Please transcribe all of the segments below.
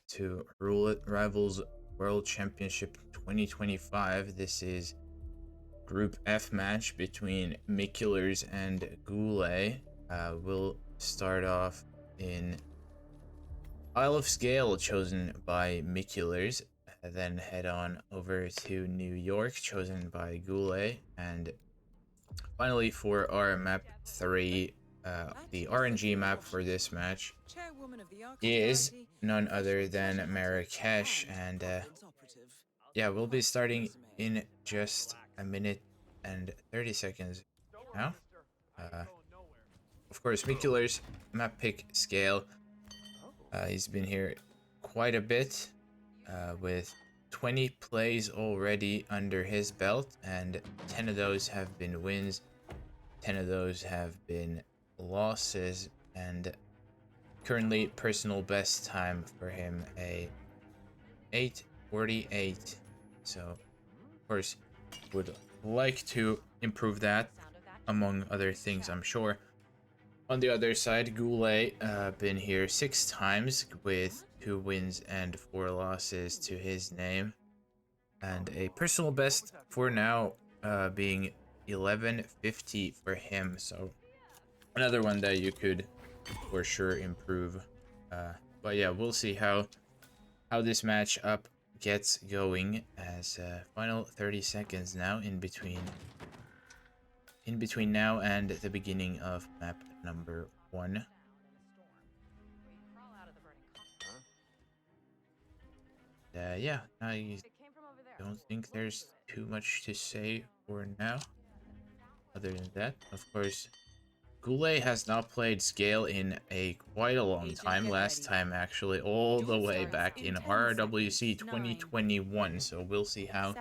to Roulette Rivals World Championship 2025. This is Group F match between mikulers and GuLe. We'll start off in Isle of Scale, chosen by mikulers, then head on over to New York, chosen by GuLe, and finally for our map 3, the RNG map for this match is none other than Marrakesh, and yeah, we'll be starting in just a minute and 30 seconds now. Of course, mikulers map pick scale. He's been here quite a bit, with 20 plays already under his belt, and 10 of those have been wins, 10 of those have been losses, and currently personal best time for him a 8:48. So of course would like to improve that, among other things, I'm sure. On the other side, GuLe been here 6 times with 2 wins and 4 losses to his name, and a personal best for now being 11:50 for him. So another one that you could for sure improve. But yeah, we'll see how this matchup gets going, as final 30 seconds now in between now and the beginning of map number 1. Yeah, I don't think there's too much to say for now. Other than that, of course, GuLe has not played Scale in quite a long time. Last time, actually, all the way back in RRWC 2021. So we'll see how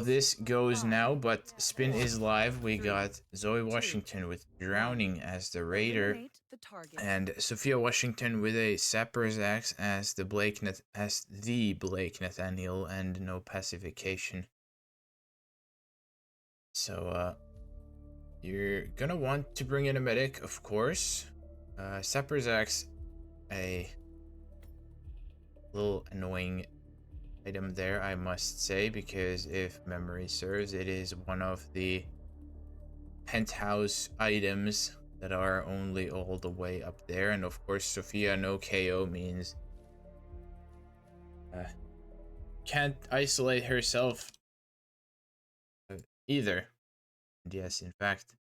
this goes now. But spin is live. We got Zoe Washington with Drowning as the Raider, and Sophia Washington with a Sapper's Axe as the Blake Nathaniel, and no pacification. So you're gonna want to bring in a medic, of course. Sapper's Axe, a little annoying item there, I must say, because if memory serves, it is one of the penthouse items that are only all the way up there. And of course, Sophia no KO means can't isolate herself either. And yes, in fact,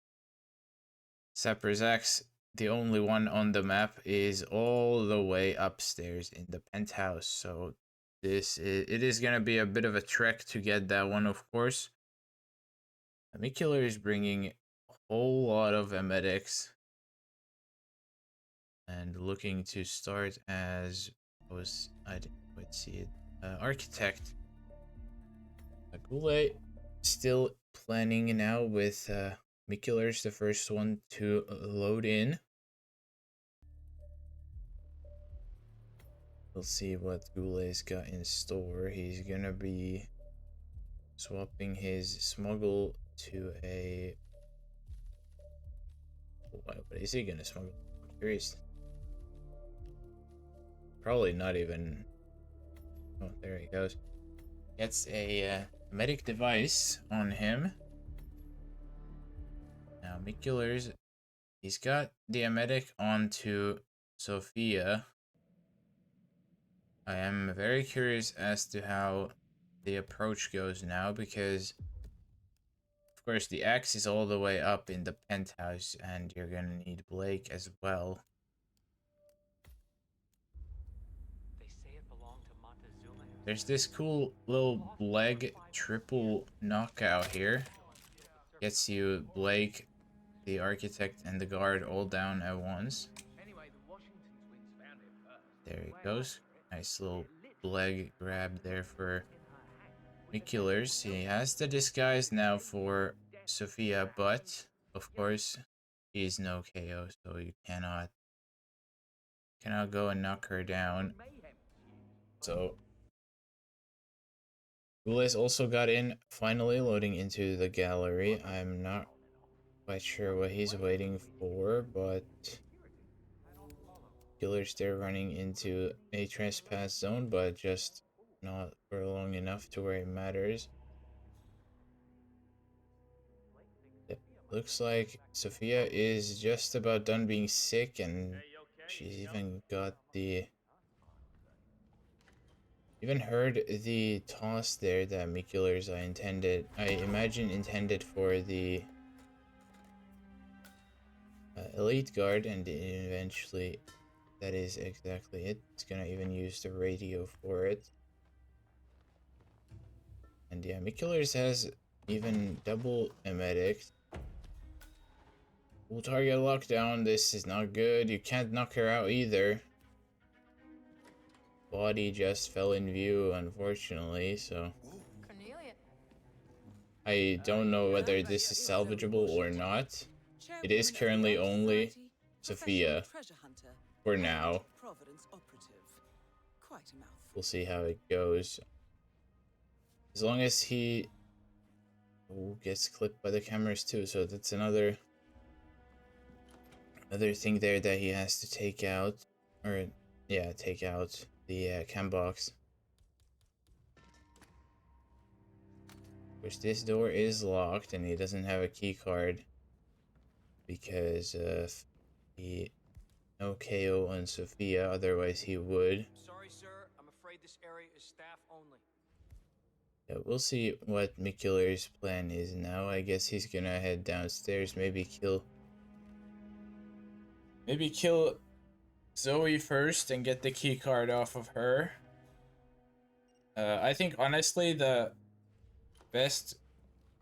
Sapper's Axe, the only one on the map, is all the way upstairs in the penthouse. So it is gonna be a bit of a trek to get that one, of course. Mikiller is bringing a whole lot of medics and looking to start as I didn't quite see it. Architect. GuLe still planning now with Mikulers, the first one to load in. We'll see what GuLe's got in store. He's gonna be swapping his smuggle to a... What is he gonna smuggle? I'm curious. Probably not even... Oh, there he goes. Gets a medic device on him. Now, mikulers, he's got the medic onto Sophia. I am very curious as to how the approach goes now, because of course the axe is all the way up in the penthouse, and you're gonna need Blake as well. There's this cool little leg triple knockout here. Gets you Blake, the architect, and the guard all down at once. There he goes. Nice little leg grab there for mikulers. He has the disguise now for Sophia, but of course he's no KO, so you cannot go and knock her down. So GuLe's also got in, finally loading into the gallery. I'm not quite sure what he's waiting for, but Killers there running into a trespass zone, but just not for long enough to where it matters. It looks like Sophia is just about done being sick, and she's even got the even heard the toss there that mikulers I imagine intended for the elite guard, and eventually that is exactly it. It's gonna even use the radio for it. And yeah, mikulers has even double emetics. Full target lockdown. This is not good. You can't knock her out either. Body just fell in view, unfortunately, so I don't know whether this is salvageable or not. It is currently only Sophia for now. We'll see how it goes. As long as he gets clipped by the cameras too, so that's another thing there that he has to take out, or yeah, take out the cam box. Which this door is locked, and he doesn't have a key card because of the no KO on Sophia. Otherwise, he would. Sorry, sir. I'm afraid this area is staff only. Yeah, we'll see what Mikuler's plan is now. I guess he's gonna head downstairs, maybe kill Zoe first and get the key card off of her. I think honestly the best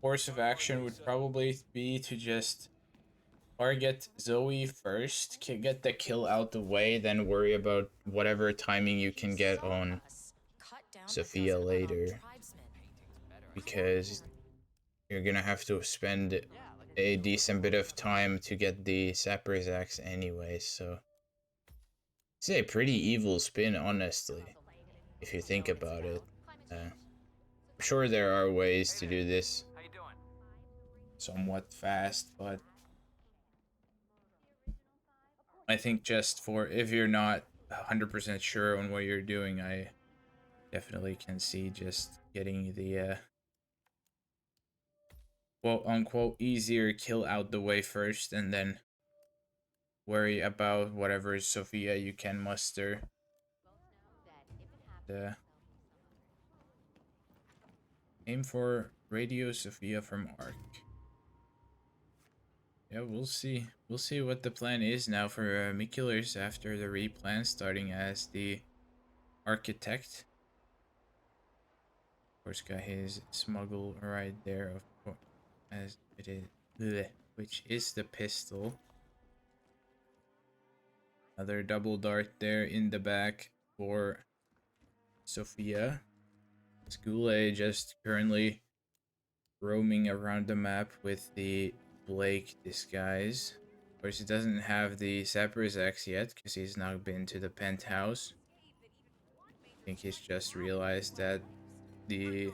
course of action would probably be to just target Zoe first, get the kill out the way, then worry about whatever timing you can get on Sophia later. Because you're gonna have to spend a decent bit of time to get the Sapper's Axe anyway, so it's a pretty evil spin, honestly, if you think about it. I'm sure there are ways to do this somewhat fast, but I think just for if you're not 100% sure on what you're doing, I definitely can see just getting the quote-unquote easier kill out the way first, and then worry about whatever Sophia you can muster. Aim for Radio Sophia from Arc. Yeah, we'll see. We'll see what the plan is now for mikulers after the replan, starting as the architect. Of course, got his smuggle right there, of course, as it is, bleh, which is the pistol. Another double dart there in the back for Sophia. GuLe just currently roaming around the map with the Blake disguise. Of course, he doesn't have the Sapper's Axe yet because he's not been to the penthouse. I think he's just realized that the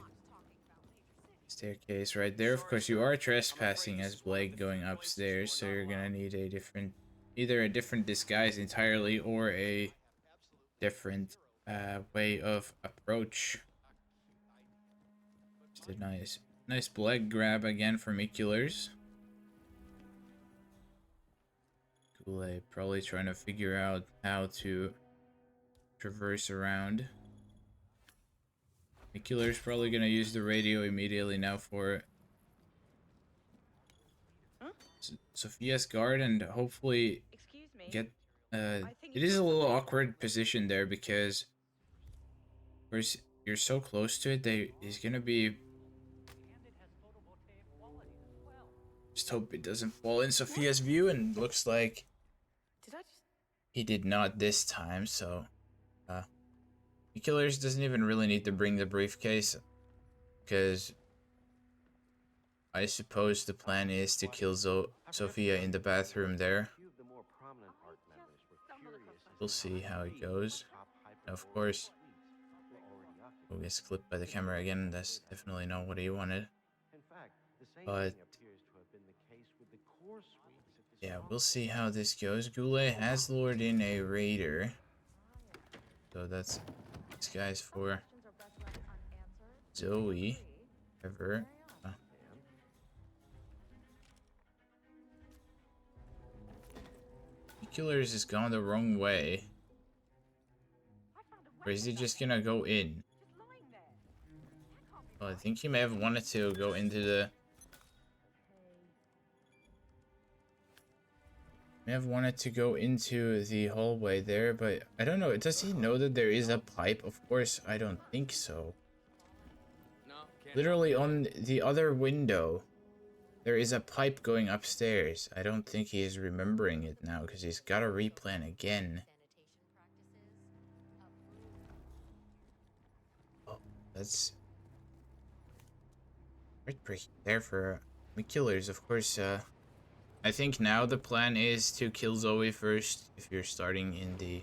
staircase right there. Of course, you are trespassing as Blake going upstairs, so you're gonna need a different, either a different disguise entirely or a different way of approach. Just a nice Blake grab again for mikulers. GuLe probably trying to figure out how to traverse around. Mikulers probably gonna use the radio immediately now for Sophia's guard, and hopefully get it is a little awkward position there because of course you're so close to it, he's gonna be, just hope it doesn't fall in Sophia's view, and looks like he did not this time, so Mikulers doesn't even really need to bring the briefcase, because I suppose the plan is to kill Sophia in the bathroom there. We'll see how it goes. Of course, who gets clipped by the camera again, that's definitely not what he wanted. But Yeah, we'll see how this goes. GuLe has lured in a raider. So that's this guy's for Zoe. Ever. Mikulers is gone the wrong way. Or is he just gonna go in? Well, I think he may have wanted to go into the... May have wanted to go into the hallway there, but I don't know. Does he know that there is a pipe? Of course, I don't think so. Literally on the other window, there is a pipe going upstairs. I don't think he is remembering it now, because he's got to replan again. Oh, that's... heartbreaking there for mikulers. Of course, I think now the plan is to kill Zoe first if you're starting in the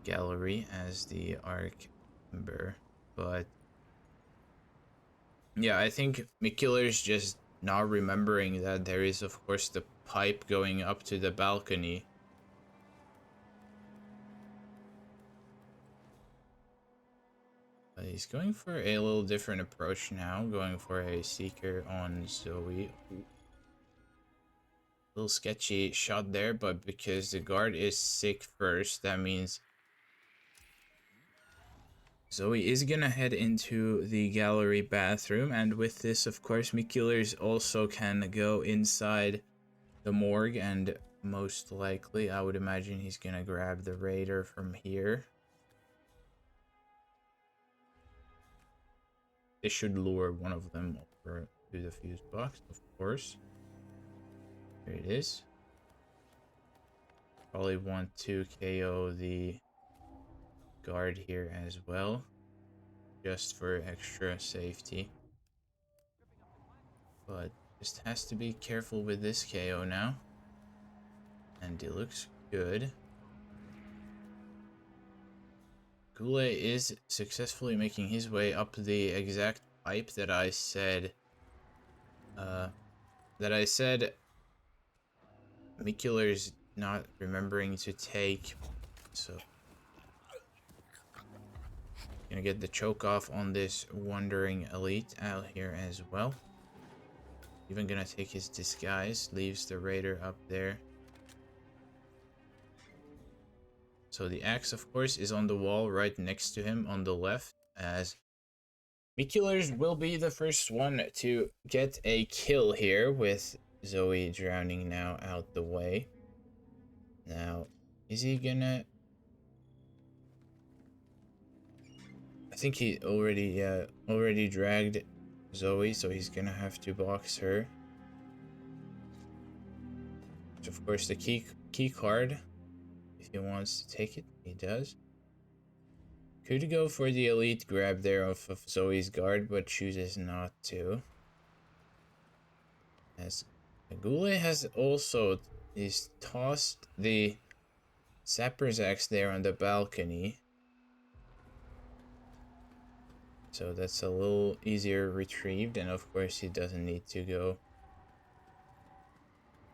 gallery as the arc member. But yeah, I think mikulers just not remembering that there is of course the pipe going up to the balcony. He's going for a little different approach now, going for a seeker on Zoe. Ooh. Little sketchy shot there, but because the guard is sick first, that means Zoe is gonna head into the gallery bathroom, and with this, of course, mikulers also can go inside the morgue, and most likely, I would imagine he's gonna grab the raider from here. This should lure one of them over to the fuse box, of course. Here it is. Probably want to KO the guard here as well, just for extra safety. But just has to be careful with this KO now. And it looks good. GuLe is successfully making his way up the exact pipe that I said mikulers not remembering to take. So gonna get the choke off on this wandering elite out here as well. Even gonna take his disguise, leaves the raider up there. So the axe, of course, is on the wall right next to him on the left, as mikulers will be the first one to get a kill here, with Zoe drowning now out the way. Now, is he gonna... I think he already dragged Zoe, so he's gonna have to box her. Which, of course, the key card. If he wants to take it, he does. Could go for the elite grab there off of Zoe's guard, but chooses not to. As GuLe has also tossed the sapper's axe there on the balcony. So that's a little easier retrieved, and of course he doesn't need to go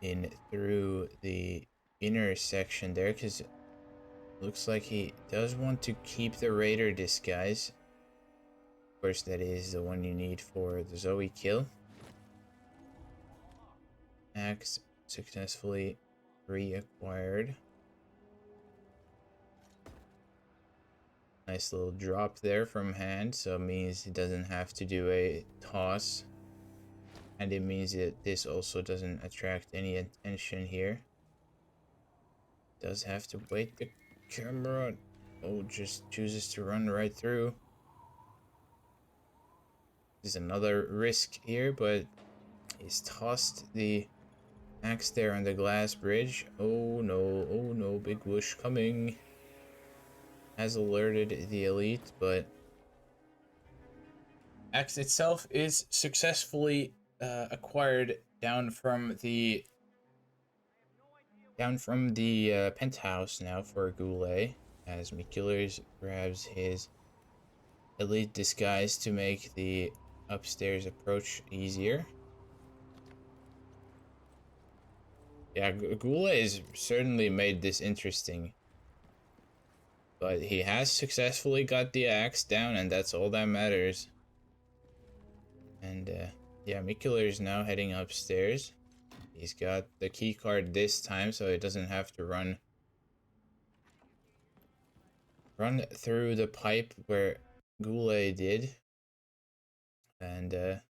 in through the inner section there, because it looks like he does want to keep the raider disguise. Of course, that is the one you need for the Zoe kill. Axe successfully reacquired. Nice little drop there from hand, so it means he doesn't have to do a toss. And it means that this also doesn't attract any attention here. Does have to wait the camera. Oh, just chooses to run right through. There's another risk here, but he's tossed the axe there on the glass bridge. Oh no, big whoosh coming. Has alerted the elite, but axe itself is successfully acquired down from the penthouse now for GuLe, as mikulers grabs his elite disguise to make the upstairs approach easier. Yeah, GuLe has certainly made this interesting. But he has successfully got the axe down, and that's all that matters. And, yeah, Mikula is now heading upstairs. He's got the key card this time, so he doesn't have to run through the pipe where GuLe did. And, there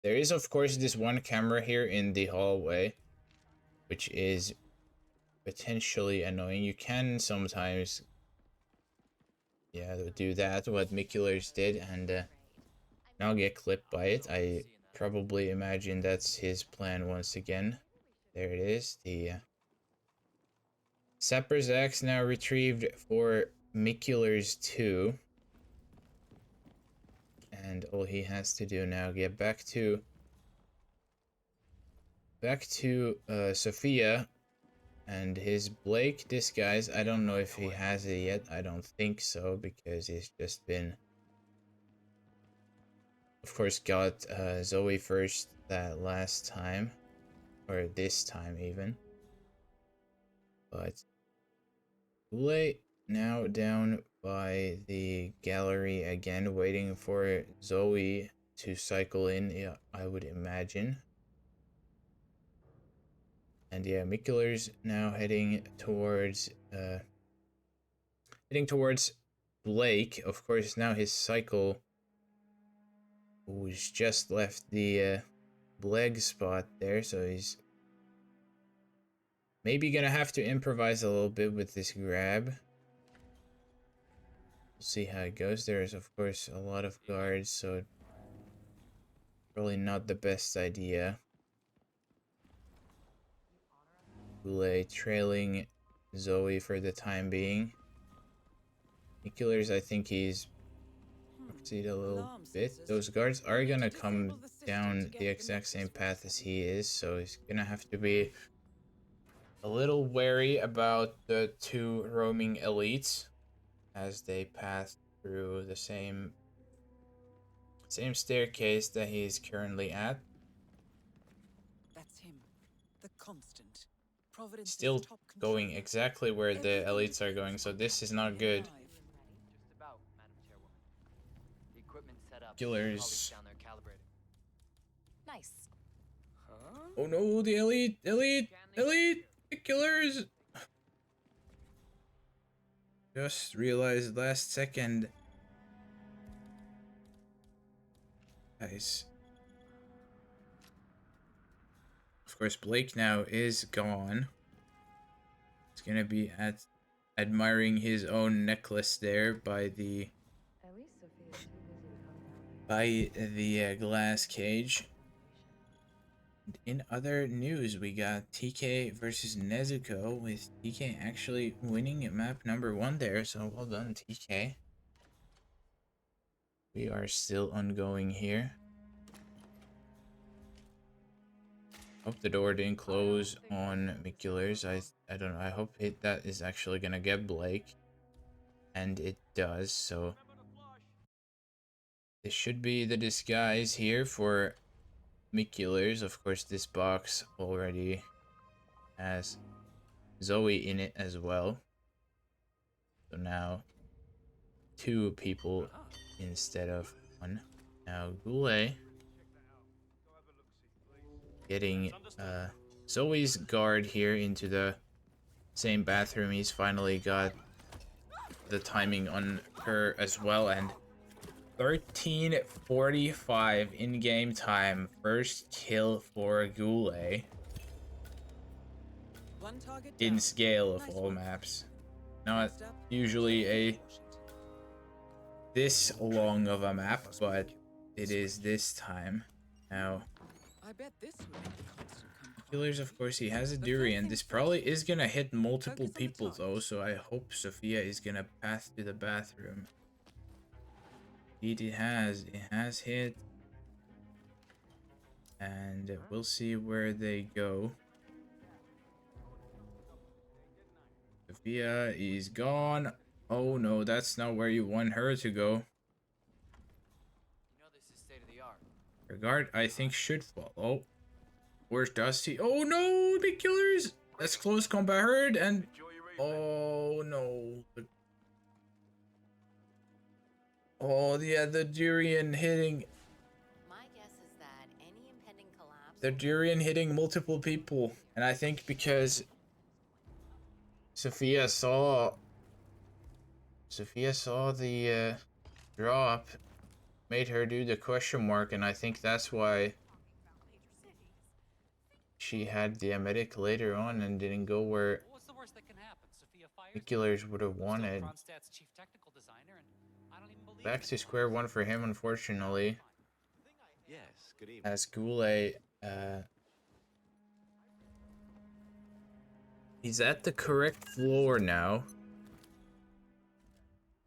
is, of course, this one camera here in the hallway, which is potentially annoying. You can sometimes, yeah, do that, what Mikulers did, and now get clipped by it. I probably imagine that's his plan once again. There it is. The Sapper's axe now retrieved for Mikulers 2. And all he has to do now, get back to Sophia and his Blake disguise. I don't know if he has it yet. I don't think so, because he's just been, of course, got Zoe first that last time, or this time even. But GuLe now down by the gallery again, waiting for Zoe to cycle in, yeah, I would imagine. And yeah, Mikuler's now heading towards Blake. Of course, now his cycle, who's just left the leg spot there, so he's maybe gonna have to improvise a little bit with this grab. We'll see how it goes. There's, of course, a lot of guards, so probably not the best idea. GuLe trailing Zoe for the time being. Mikulers, I think he's proceed a little bit. Those guards are gonna come down the exact same path as he is, so he's gonna have to be a little wary about the two roaming elites as they pass through the same staircase that he is currently at. That's him, the constant. Providence Still going exactly where the elites are going, so this is not good. Just about, Madam Chairwoman. The equipment set up. Killers. Colleagues down there calibrating. Nice. Huh? Oh no, the elite, killers. Just realized last second. Nice. Of course, Blake now is gone. He's gonna be admiring his own necklace there by the glass cage. In other news, we got TK versus Nezuko, with TK actually winning map number 1 there, so well done, TK. We are still ongoing here. Hope the door didn't close on Mikulers. I don't know. I hope that is actually gonna get Blake. And it does, so this should be the disguise here for Mikulers. Of course, this box already has Zoe in it as well. So now 2 people instead of 1. Now GuLe getting Zoe's guard here into the same bathroom. He's finally got the timing on her as well, and 13:45 in-game time. First kill for GuLe in scale of all maps. Not usually a this long of a map, but it is this time. Now, Killers, of course, he has a durian. This probably is gonna hit multiple people though, so I hope Sophia is gonna pass to the bathroom. Indeed, it has hit, and we'll see where they go. Sophia is gone. Oh no, that's not where you want her to go. You know this is state of the art. Her guard, I think, should follow. Where does he? Oh no, big killers! That's close combat heard, and oh no. Oh yeah, the durian hitting. My guess is that any impending collapse. The durian hitting multiple people, and I think because Sophia saw the drop, made her do the question mark, and I think that's why she had the medic later on and didn't go where What's the worst that can happen? Sophia fires. Mikulers would have wanted. Kronstadt's chief technical designer, and I don't even believe Back to square one for him, unfortunately. Yes, good evening. As GuLe, he's at the correct floor now.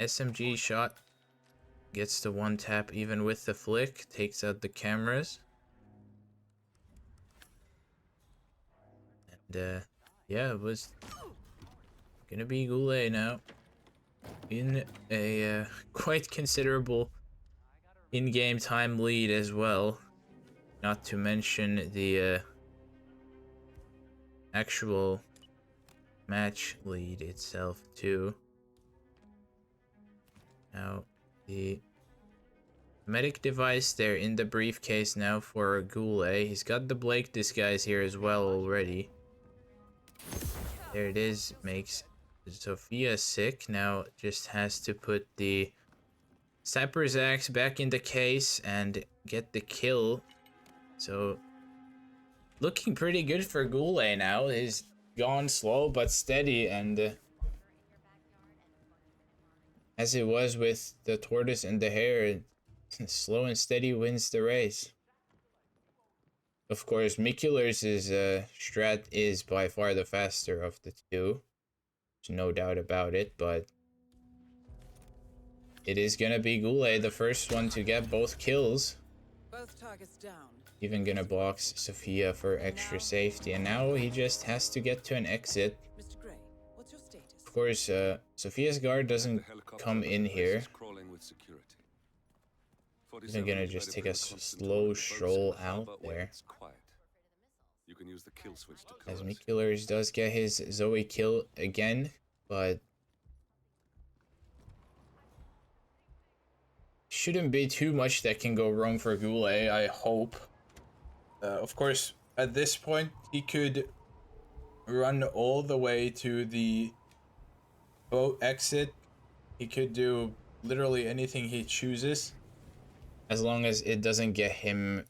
SMG shot gets the one tap even with the flick, takes out the cameras. And yeah, it was gonna be GuLe now in a quite considerable in-game time lead as well. Not to mention the actual match lead itself too. Now the medic device there in the briefcase now for GuLe. He's got the Blake disguise here as well already. There it is, makes Sophia sick. Now just has to put the Sniper's Axe back in the case and get the kill. So looking pretty good for GuLe now. He's gone slow but steady, and as it was with the tortoise and the hare, slow and steady wins the race. Of course, Mikulers' strat is by far the faster of the two. There's no doubt about it, but it is gonna be GuLe, the first one to get both kills. Both targets down. Even gonna box Sophia for extra safety, and now he just has to get to an exit. Mr. Gray, what's your status? Of course, Sophia's guard doesn't come in here. He's gonna just take a slow stroll out there. You can use the kill switch to As Mikulers does get his Zoe kill again, but shouldn't be too much that can go wrong for GuLe, I hope. Of course, at this point, he could run all the way to the boat exit. He could do literally anything he chooses, as long as it doesn't get him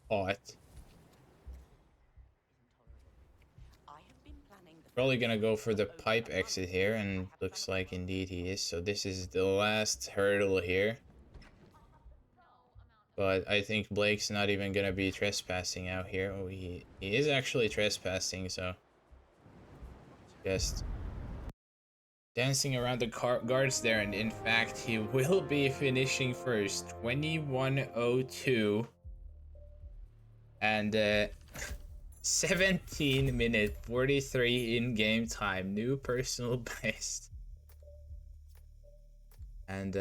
caught. Probably gonna go for the pipe exit here, and looks like indeed he is. So this is the last hurdle here. But I think Blake's not even gonna be trespassing out here. Oh, he is actually trespassing, so just dancing around the guards there, and in fact he will be finishing first. 21:02 and 17-minute 43 in-game time, new personal best. And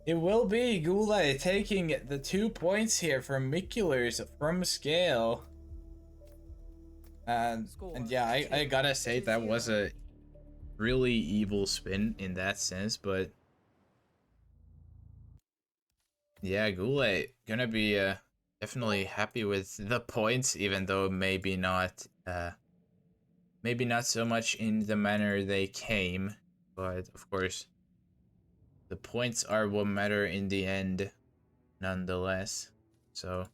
it will be GuLe taking the 2 points here from Mikulers from scale. And yeah, I gotta say that was a really evil spin in that sense, but yeah, GuLe gonna be definitely happy with the points, even though maybe not so much in the manner they came, but of course the points are what matter in the end nonetheless. So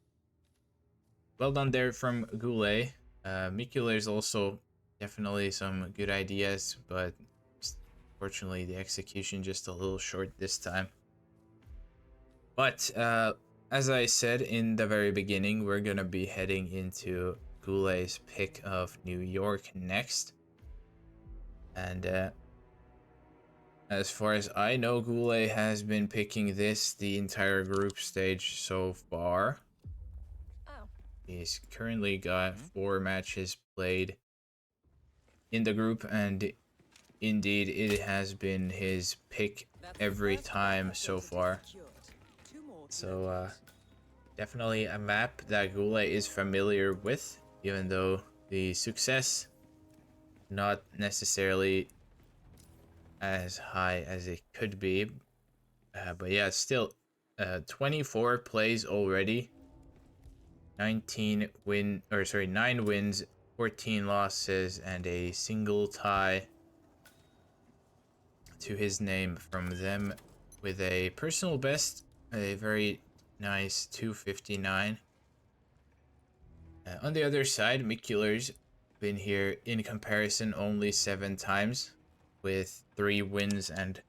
well done there from GuLe. Mikulers also definitely some good ideas, but unfortunately the execution just a little short this time. But as I said in the very beginning, we're gonna be heading into GuLe's pick of New York next. And as far as I know, GuLe has been picking this the entire group stage so far. Oh. He's currently got 4 matches played in the group, and indeed it has been his pick every time so far. So definitely a map that GuLe is familiar with, even though the success not necessarily as high as it could be, but yeah, still 24 plays already, 9 wins, 14 losses, and a single tie to his name from them, with a personal best, a very nice 259. On the other side, mikulers been here in comparison only 7 times, with 3 wins and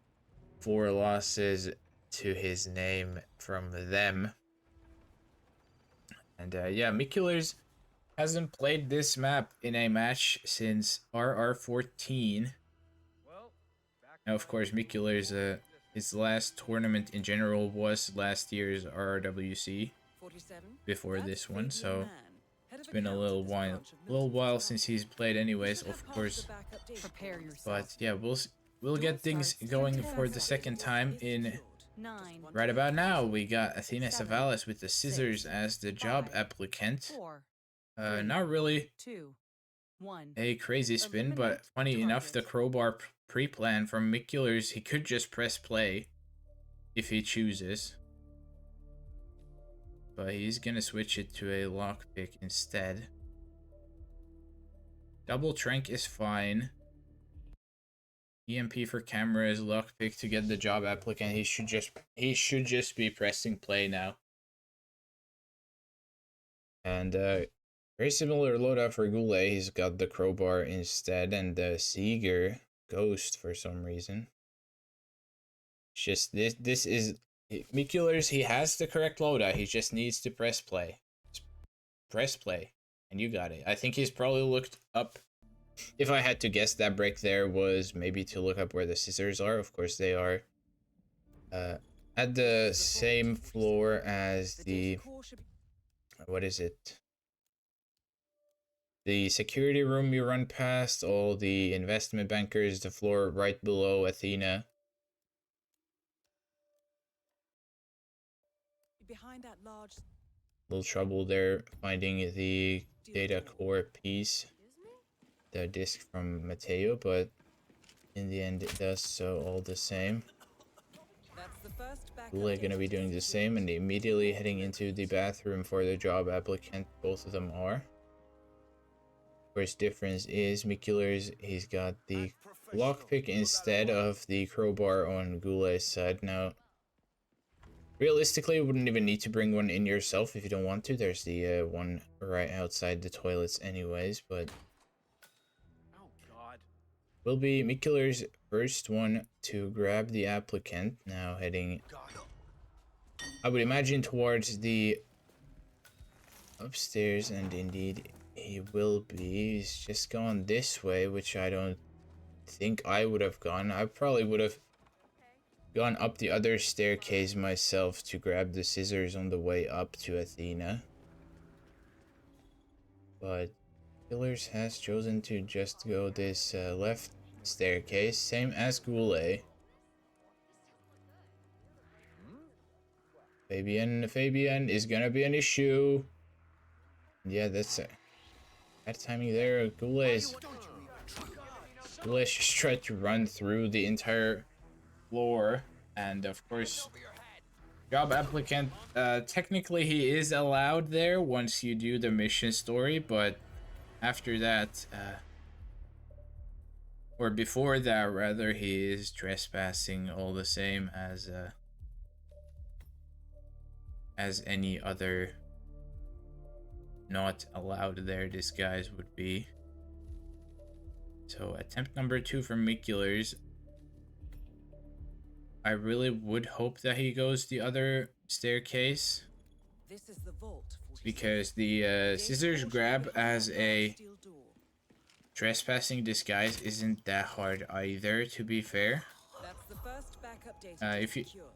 4 losses to his name from them. And yeah, mikulers hasn't played this map in a match since RR14. Now, of course, mikulers, his last tournament in general was last year's RRWC before this one, so it's been a little while since he's played anyways, of course. But yeah, we'll get things going for the second time in right about now. We got Athena Savalas with the scissors as the job applicant. Not really a crazy spin, but funny enough, the crowbar pre-plan from mikulers, he could just press play if he chooses. But he's gonna switch it to a lockpick instead. Double trank is fine. EMP for cameras, lockpick to get the job applicant. He should just be pressing play now. And very similar loadout for GuLe. He's got the crowbar instead, and the Seeger ghost for some reason. It's just this is mikulers. He has the correct loadout. He just needs to press play. Just press play, and you got it. I think he's probably looked up. If I had to guess, that break there was maybe to look up where the scissors are. Of course, they are at the same floor as the, what is it? The security room you run past, all the investment bankers, the floor right below Athena. Behind that large Little trouble there finding the data core piece, the disc from Mateo, but in the end it does so all the same. GuLe gonna be doing the same and immediately heading into the bathroom for the job applicant. Both of them are. First difference is mikulers, he's got the lockpick instead of the crowbar on GuLe's side. Now, realistically, you wouldn't even need to bring one in yourself if you don't want to. There's the one right outside the toilets anyways, but will be mikulers' first one to grab the applicant. Now heading, I would imagine, towards the upstairs, and indeed he will be. He's just gone this way, which I don't think I would have gone. I probably would have gone up the other staircase myself to grab the scissors on the way up to Athena. But mikulers has chosen to just go this left staircase, same as GuLe. Fabian is gonna be an issue. Yeah, that's bad timing there. GuLe's just tried to run through the entire floor, and of course, job applicant, technically he is allowed there once you do the mission story, but after that, or before that rather, he is trespassing all the same as any other not allowed there disguise would be. So attempt number 2 from mikulers. I really would hope that he goes the other staircase, This is the vault. because the scissors grab as a trespassing disguise isn't that hard either, to be fair. That's the first backup data If you secured.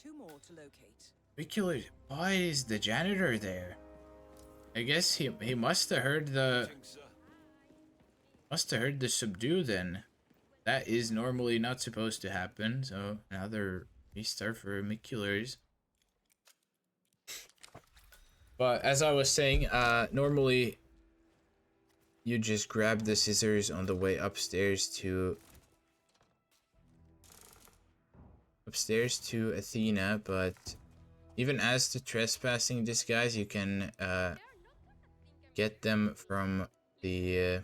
2 more to locate. mikulers, why is the janitor there? I guess he must have heard the subdue then. That is normally not supposed to happen, so another restart for mikulers. But as I was saying, normally you just grab the scissors on the way upstairs to Athena, but even as to trespassing disguise, you can get them from the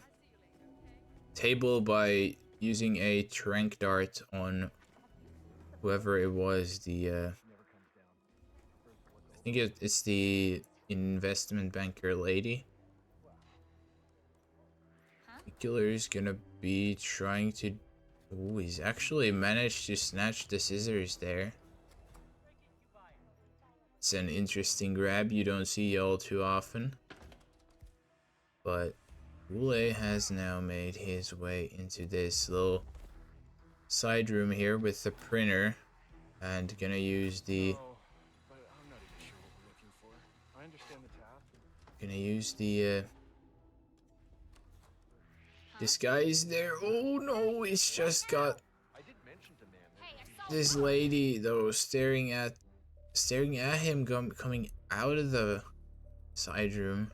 table by using a trank dart on whoever it was. I think it's the investment banker lady. Killer is gonna be trying to. Oh, he's actually managed to snatch the scissors there. It's an interesting grab you don't see all too often. But GuLe has now made his way into this little side room here with the printer and gonna use the disguise there. Oh no, he's just got this lady though staring at him coming out of the side room.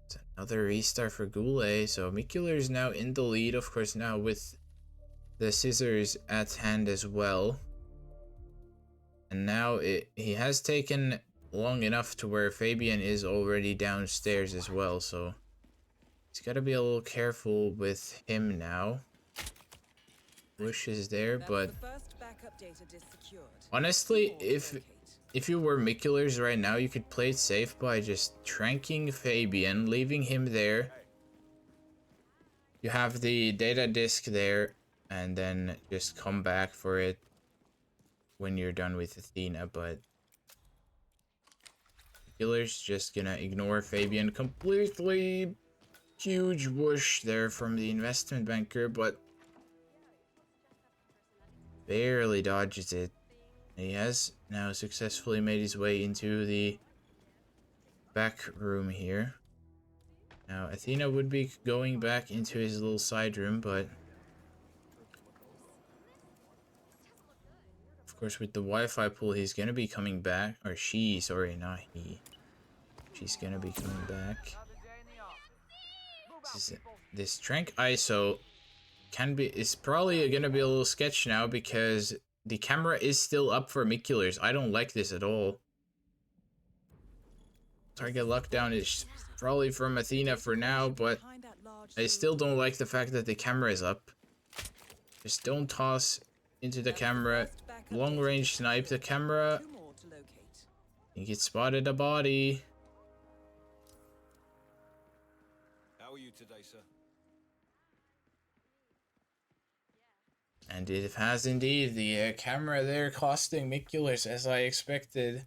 It's another restart for GuLe, so Mikuler is now in the lead, of course, now with the scissors at hand as well. And now he has taken long enough to where Fabian is already downstairs as well, so he's got to be a little careful with him now. Bush is there, but honestly, if you were Mikulers right now, you could play it safe by just tranking Fabian, leaving him there. You have the data disk there, and then just come back for it when you're done with Athena, but Mikulers just gonna ignore Fabian completely. Huge whoosh there from the investment banker, but barely dodges it. He has now successfully made his way into the back room here. Now Athena would be going back into his little side room, but of course with the Wi-Fi pool he's gonna be coming back, or she, sorry, not he. She's gonna be coming back. This trank ISO is probably gonna be a little sketch now because the camera is still up for Mikulers. I don't like this at all. Target lockdown is probably from Athena for now, but I still don't like the fact that the camera is up. Just don't toss into the camera. Long range snipe the camera. You get spotted a body. How are you today, sir? And it has indeed the camera there costing Mikulers as I expected.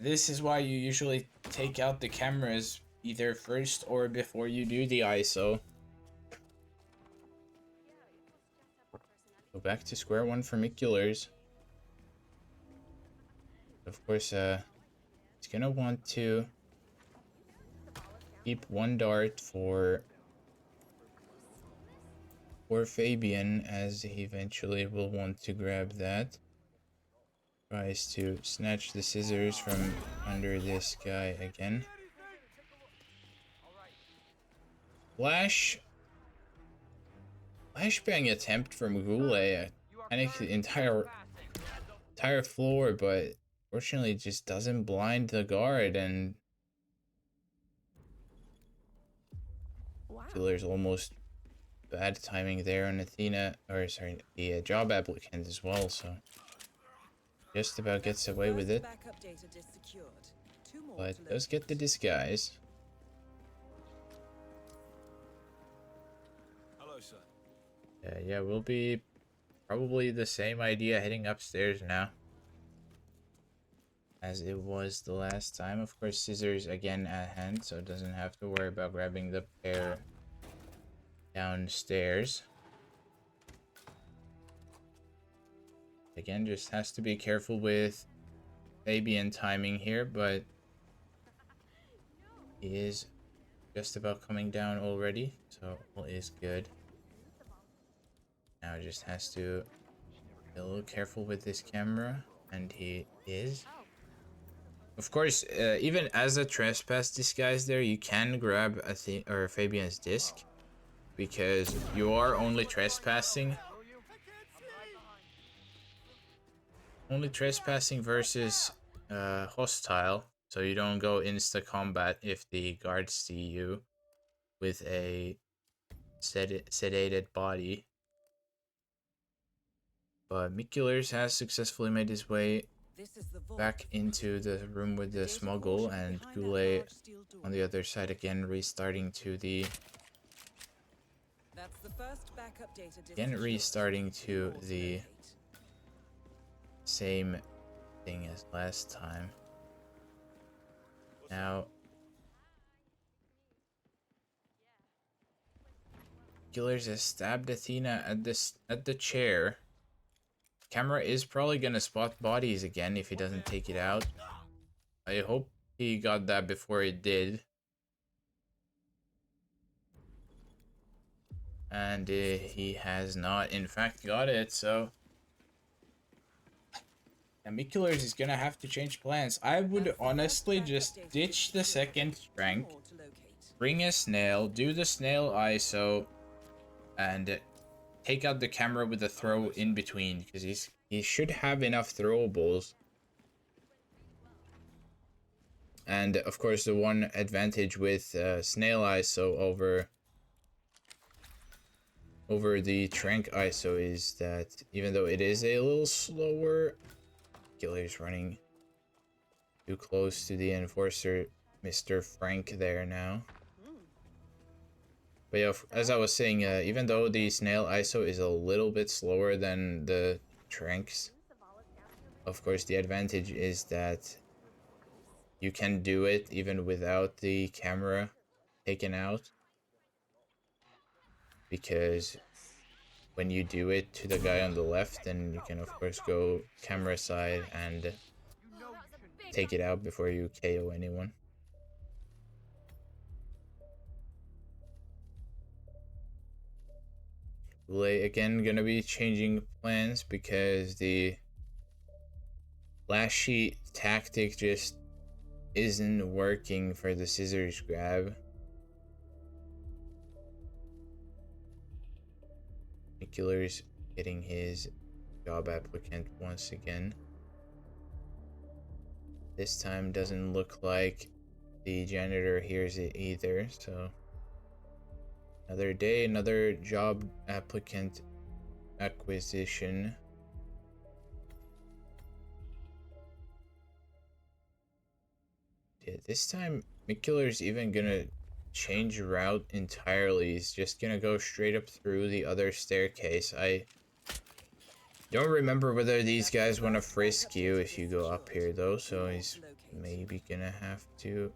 This is why you usually take out the cameras either first or before you do the ISO. Go back to square one for Mikulers. Of course, he's gonna want to keep one dart for Fabian, as he eventually will want to grab that. Tries to snatch the scissors from under this guy again. Flashbang attempt from GuLe. Panic the entire floor, but fortunately just doesn't blind the guard, and Killer's almost bad timing there on Athena, or sorry, the job applicant as well, so just about gets away with it, but does get the disguise. Hello, sir. Yeah, we'll be probably the same idea heading upstairs now as it was the last time. Of course, scissors again at hand, so it doesn't have to worry about grabbing the pair downstairs. Again, just has to be careful with Fabian timing here, but he is just about coming down already, so all is good. Now just has to be a little careful with this camera, and he is. Of course, even as a trespass disguise there, you can grab Fabian's disc, because you are only trespassing. Only trespassing versus hostile, so you don't go insta combat if the guards see you with a sedated body. But mikulers has successfully made his way This is the vault. back into the room with the Data smuggle, portion and behind that GuLe large steel door. on the other side again, restarting to the That's the first backup data disk again destroyed. restarting Two to more the locate. same thing as last time. Now Killers has stabbed Athena at the chair. Camera is probably gonna spot bodies again if he doesn't take it out. I hope he got that before he did. And he has not in fact got it, so Mikulers is gonna have to change plans. I would That's the honestly first just backup data ditch disk the destroyed. second Two strength, more to locate. bring a snail, do the snail ISO, and take out the camera with a throw in between, because he should have enough throwables. And of course, the one advantage with snail ISO over the trank ISO is that even though it is a little slower, Killer's running too close to the enforcer, Mr. Frank there now. But yeah, as I was saying, even though the snail ISO is a little bit slower than the tranks, of course the advantage is that you can do it even without the camera taken out, because when you do it to the guy on the left, then you can of course go camera side and take it out before you KO anyone. GuLe again gonna be changing plans because the flashy tactic just isn't working for the scissors grab. Killer's getting his job applicant once again. This time doesn't look like the janitor hears it either, so another day, another job applicant acquisition. Yeah, this time McKiller's even gonna change route entirely. He's just gonna go straight up through the other staircase. I don't remember whether these guys want to frisk you if you go up here though, so he's maybe gonna have to.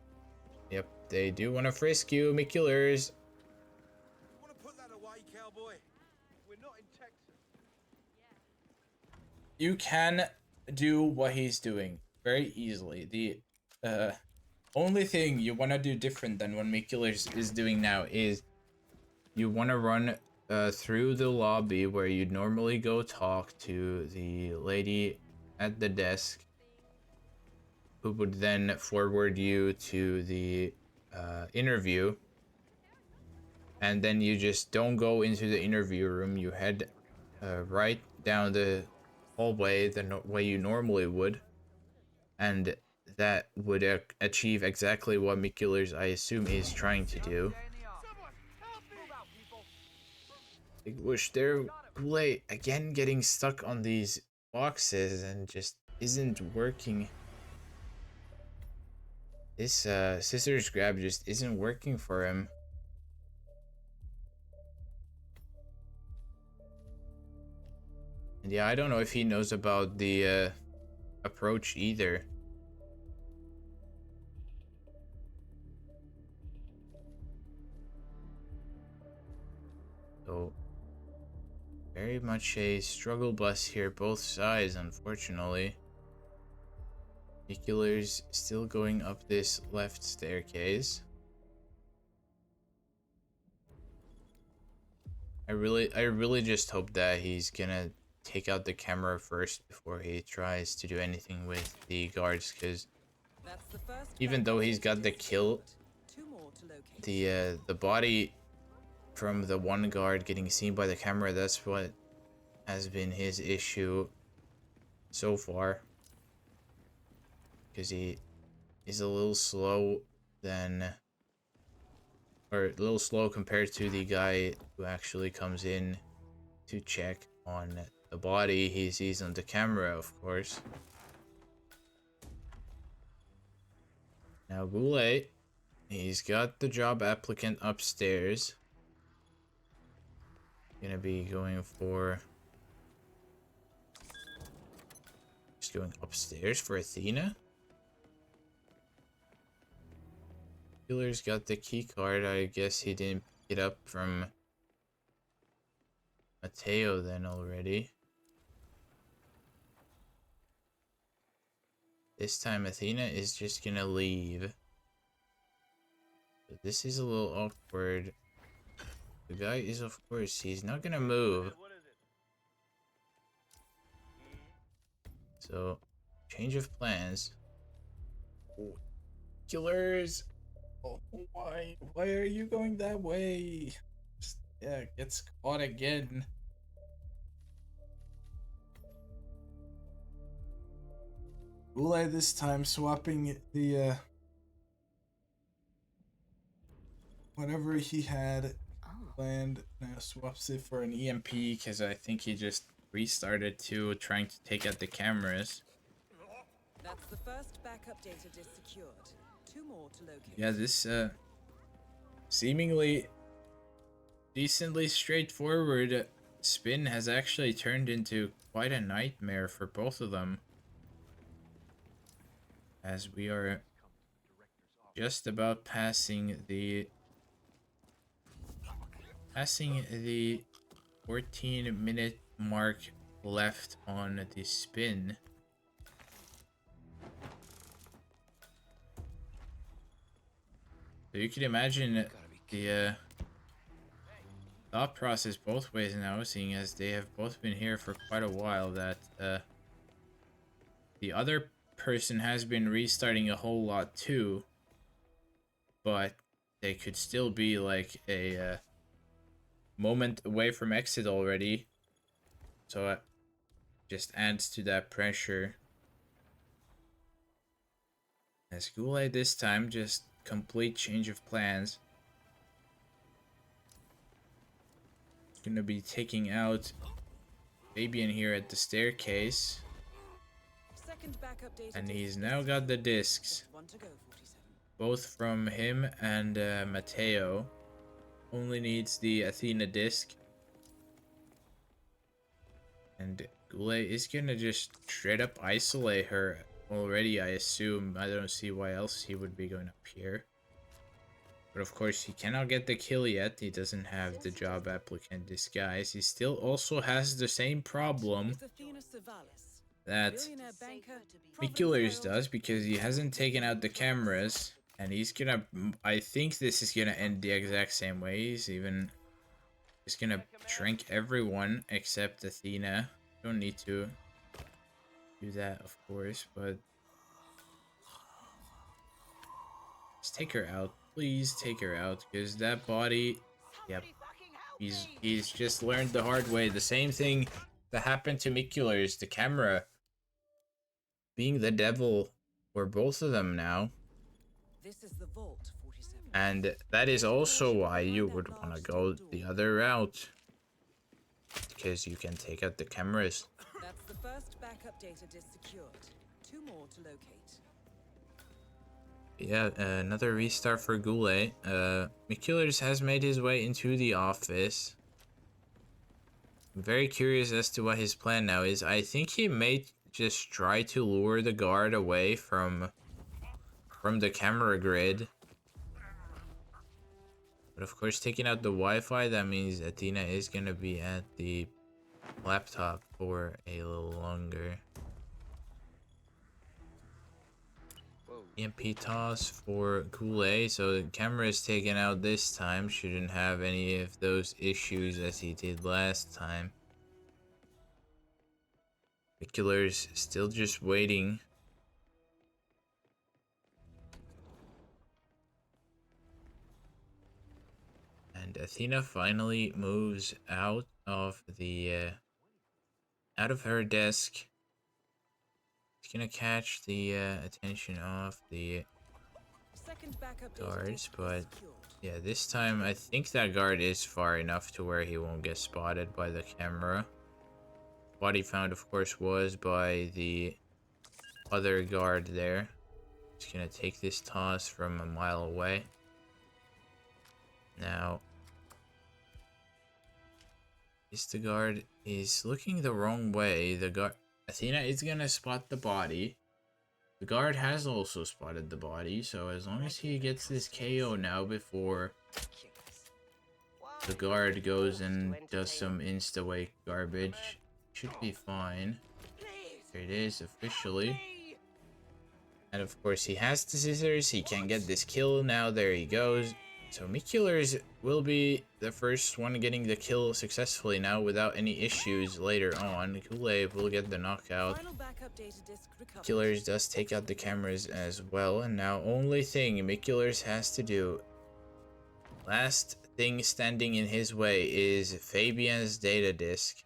Yep, they do want to frisk you, McKillers. Want to put that away, cowboy? We're not in Texas. You can do what he's doing very easily. The only thing you want to do different than what McKillers is doing now is you want to run through the lobby where you'd normally go talk to the lady at the desk, who would then forward you to the interview, and then you just don't go into the interview room. You head right down the hallway the way you normally would, and that would achieve exactly what McKillers, I assume, is trying to do. I wish there late again, getting stuck on these boxes and just isn't working. This scissors grab just isn't working for him. And yeah, I don't know if he knows about the approach either. So very much a struggle bus here, both sides, unfortunately. Nicolas still going up this left staircase. I really just hope that he's gonna take out the camera first before he tries to do anything with the guards, because That's the first even though backup he's data got the kill, secured. 2 more to locate. the body from the one guard getting seen by the camera, that's what has been his issue so far. Because he is a little slow or a little slow compared to the guy who actually comes in to check on the body he sees on the camera, of course. Now GuLe, he's got the job applicant upstairs. Gonna be going for... Just going upstairs for Athena? Killer's got the key card. I guess he didn't pick it up from Mateo then already. This time Athena is just gonna leave. But this is a little awkward. The guy is, of course, he's not gonna move. So, change of plans. Oh, killers! Oh, why are you going that way? Just, yeah, gets caught again. GuLe this time swapping the whatever he had planned, now swaps it for an EMP because I think he just restarted to trying to take out the cameras. That's the first backup data disk secured. 2 more to locate. Yeah, this seemingly decently straightforward spin has actually turned into quite a nightmare for both of them, as we are just about passing the 14-minute mark left on the spin. So you can imagine the thought process both ways now, seeing as they have both been here for quite a while, that the other person has been restarting a whole lot too, but they could still be like a moment away from exit already, so it just adds to that pressure. As GuLe this time, just complete change of plans. Gonna be taking out Fabian here at the staircase. Second backup data And disk he's now got the discs, Just 1 to go, 47. both from him and Mateo. Only needs the Athena disc. And GuLe is gonna just straight up isolate her already, I assume. I don't see why else he would be going up here. But of course, he cannot get the kill yet. He doesn't have the job applicant disguise. He still also has the same problem It's Athena Savalas, that billionaire banker, mikulers does, because he hasn't taken out the cameras. And he's gonna... I think this is gonna end the exact same way. He's gonna shrink everyone except Athena. Don't need to do that, of course, but... Just take her out. Please take her out, because that body... Yep. He's just learned the hard way. The same thing that happened to mikulers. The camera being the devil for both of them now. This is the vault, 47. And that is also why you would want to go the other route. Because you can take out the cameras. That's the first backup data disk secured. 2 more to locate. Yeah, another restart for GuLe. mikulers has made his way into the office. I'm very curious as to what his plan now is. I think he may just try to lure the guard away from the camera grid. But of course, taking out the Wi-Fi, that means Athena is gonna be at the laptop for a little longer. EMP toss for GuLe, so the camera is taken out this time. Shouldn't have any of those issues as he did last time. mikulers still just waiting. Athena finally moves out of the out of her desk. It's gonna catch the attention of the Second backup data guards, disk but secured. yeah, this time I think that guard is far enough to where he won't get spotted by the camera. Body found, of course, was by the other guard there. Just gonna take this toss from a mile away. Now, the guard is looking the wrong way. The guard, Athena is gonna spot the body. The guard has also spotted the body, so as long as he gets this KO now before the guard goes and does some insta-wake garbage, should be fine. There it is, officially. And of course he has the scissors, he can get this kill now, there he goes. So mikulers will be the first one getting the kill successfully now without any issues later on. GuLe will get the knockout. Final backup data disk recovered. mikulers does take out the cameras as well, and now only thing mikulers has to do, last thing standing in his way, is Fabian's data disk.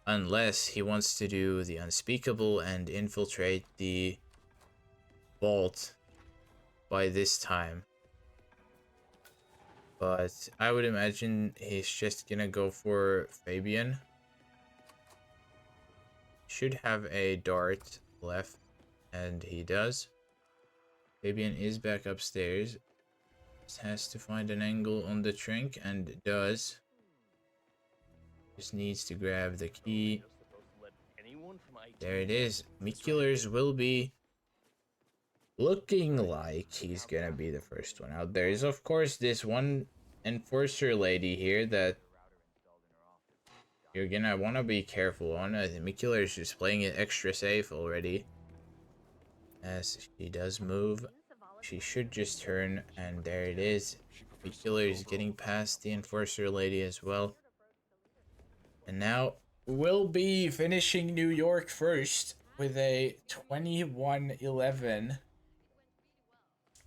Unless he wants to do the unspeakable and infiltrate the vault by this time. But I would imagine he's just gonna go for Fabian. Should have a dart left, and he does. Fabian is back upstairs. Just has to find an angle on the trink, and does. Just needs to grab the key. There it is. mikulers will be looking like he's gonna be the first one out. There is, of course, this one enforcer lady here that you're gonna want to be careful on. I think mikulers is just playing it extra safe already. As she does move, she should just turn, and there it is. mikulers is getting past the enforcer lady as well. And now we'll be finishing New York first with a 21-11.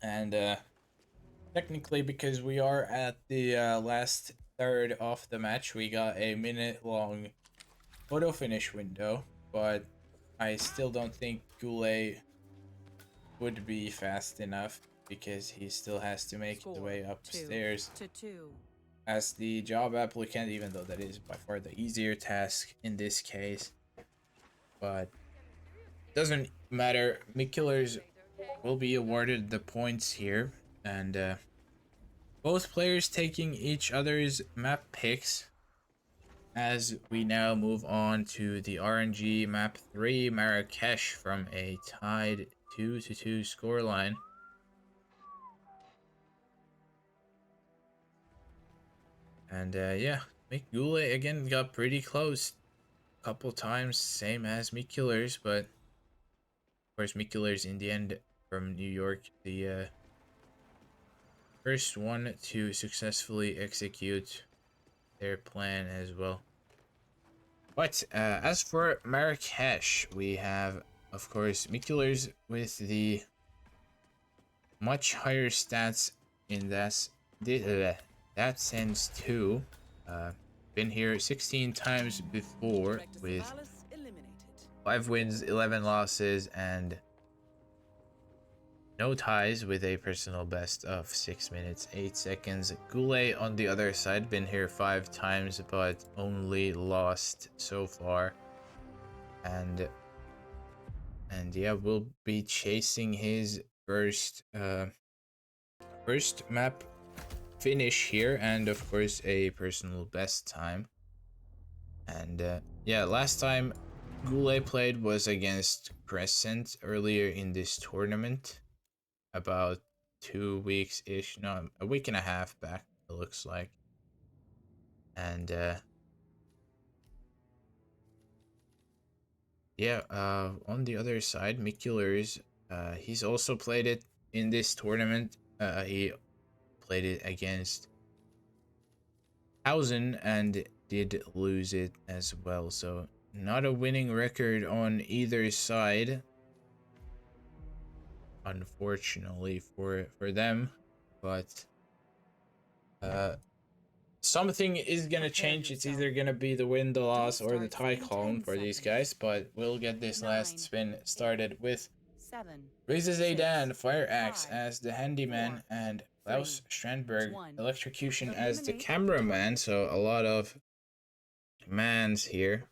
And technically, because we are at the last third of the match, we got a minute-long photo finish window. But I still don't think GuLe would be fast enough, because he still has to make the way upstairs 2-2. as the job applicant, even though that is by far the easier task in this case. But doesn't matter. mikulers will be awarded the points here, and both players taking each other's map picks as we now move on to the RNG map 3, Marrakesh, from a tied 2-2 scoreline. And yeah, GuLe again got pretty close a couple times, same as mikulers, but of course mikulers in the end from New York, the first one to successfully execute their plan as well. But as for Marrakesh, we have, of course, mikulers with the much higher stats in that sense too. Been here 16 times before Directors with Palace eliminated. 5 wins, 11 losses, and no ties, with a personal best of 6 minutes 8 seconds. GuLe on the other side, been here 5 times but only lost so far. And yeah, we'll be chasing his first map finish here, and of course a personal best time. And yeah, last time GuLe played was against Crescent earlier in this tournament, about 2 weeks ish, no, a week and a half back, it looks like. And yeah, on the other side, mikulers, he's also played it in this tournament. He played it against Hausen and did lose it as well, so not a winning record on either side, unfortunately for them. But something is gonna change. It's either gonna be the win, the loss, or the tie column for these guys. But we'll get this last spin started with 7, Raises a 6, Dan, Fire Axe 5, as the handyman, 4, and Klaus 3, Strandberg, 1. Electrocution as the Eliminate cameraman. So a lot of mans here.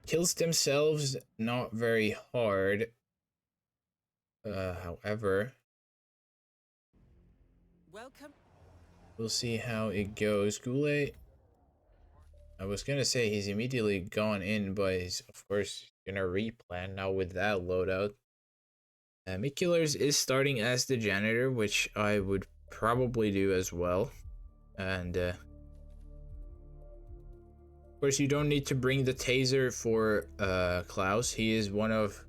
Kills themselves not very hard. However, Welcome. we'll see how it goes. GuLe, I was gonna say he's immediately gone in, but he's of course gonna replan now with that loadout. mikulers is starting as the janitor, which I would probably do as well. And of course, you don't need to bring the taser for Klaus. He is one of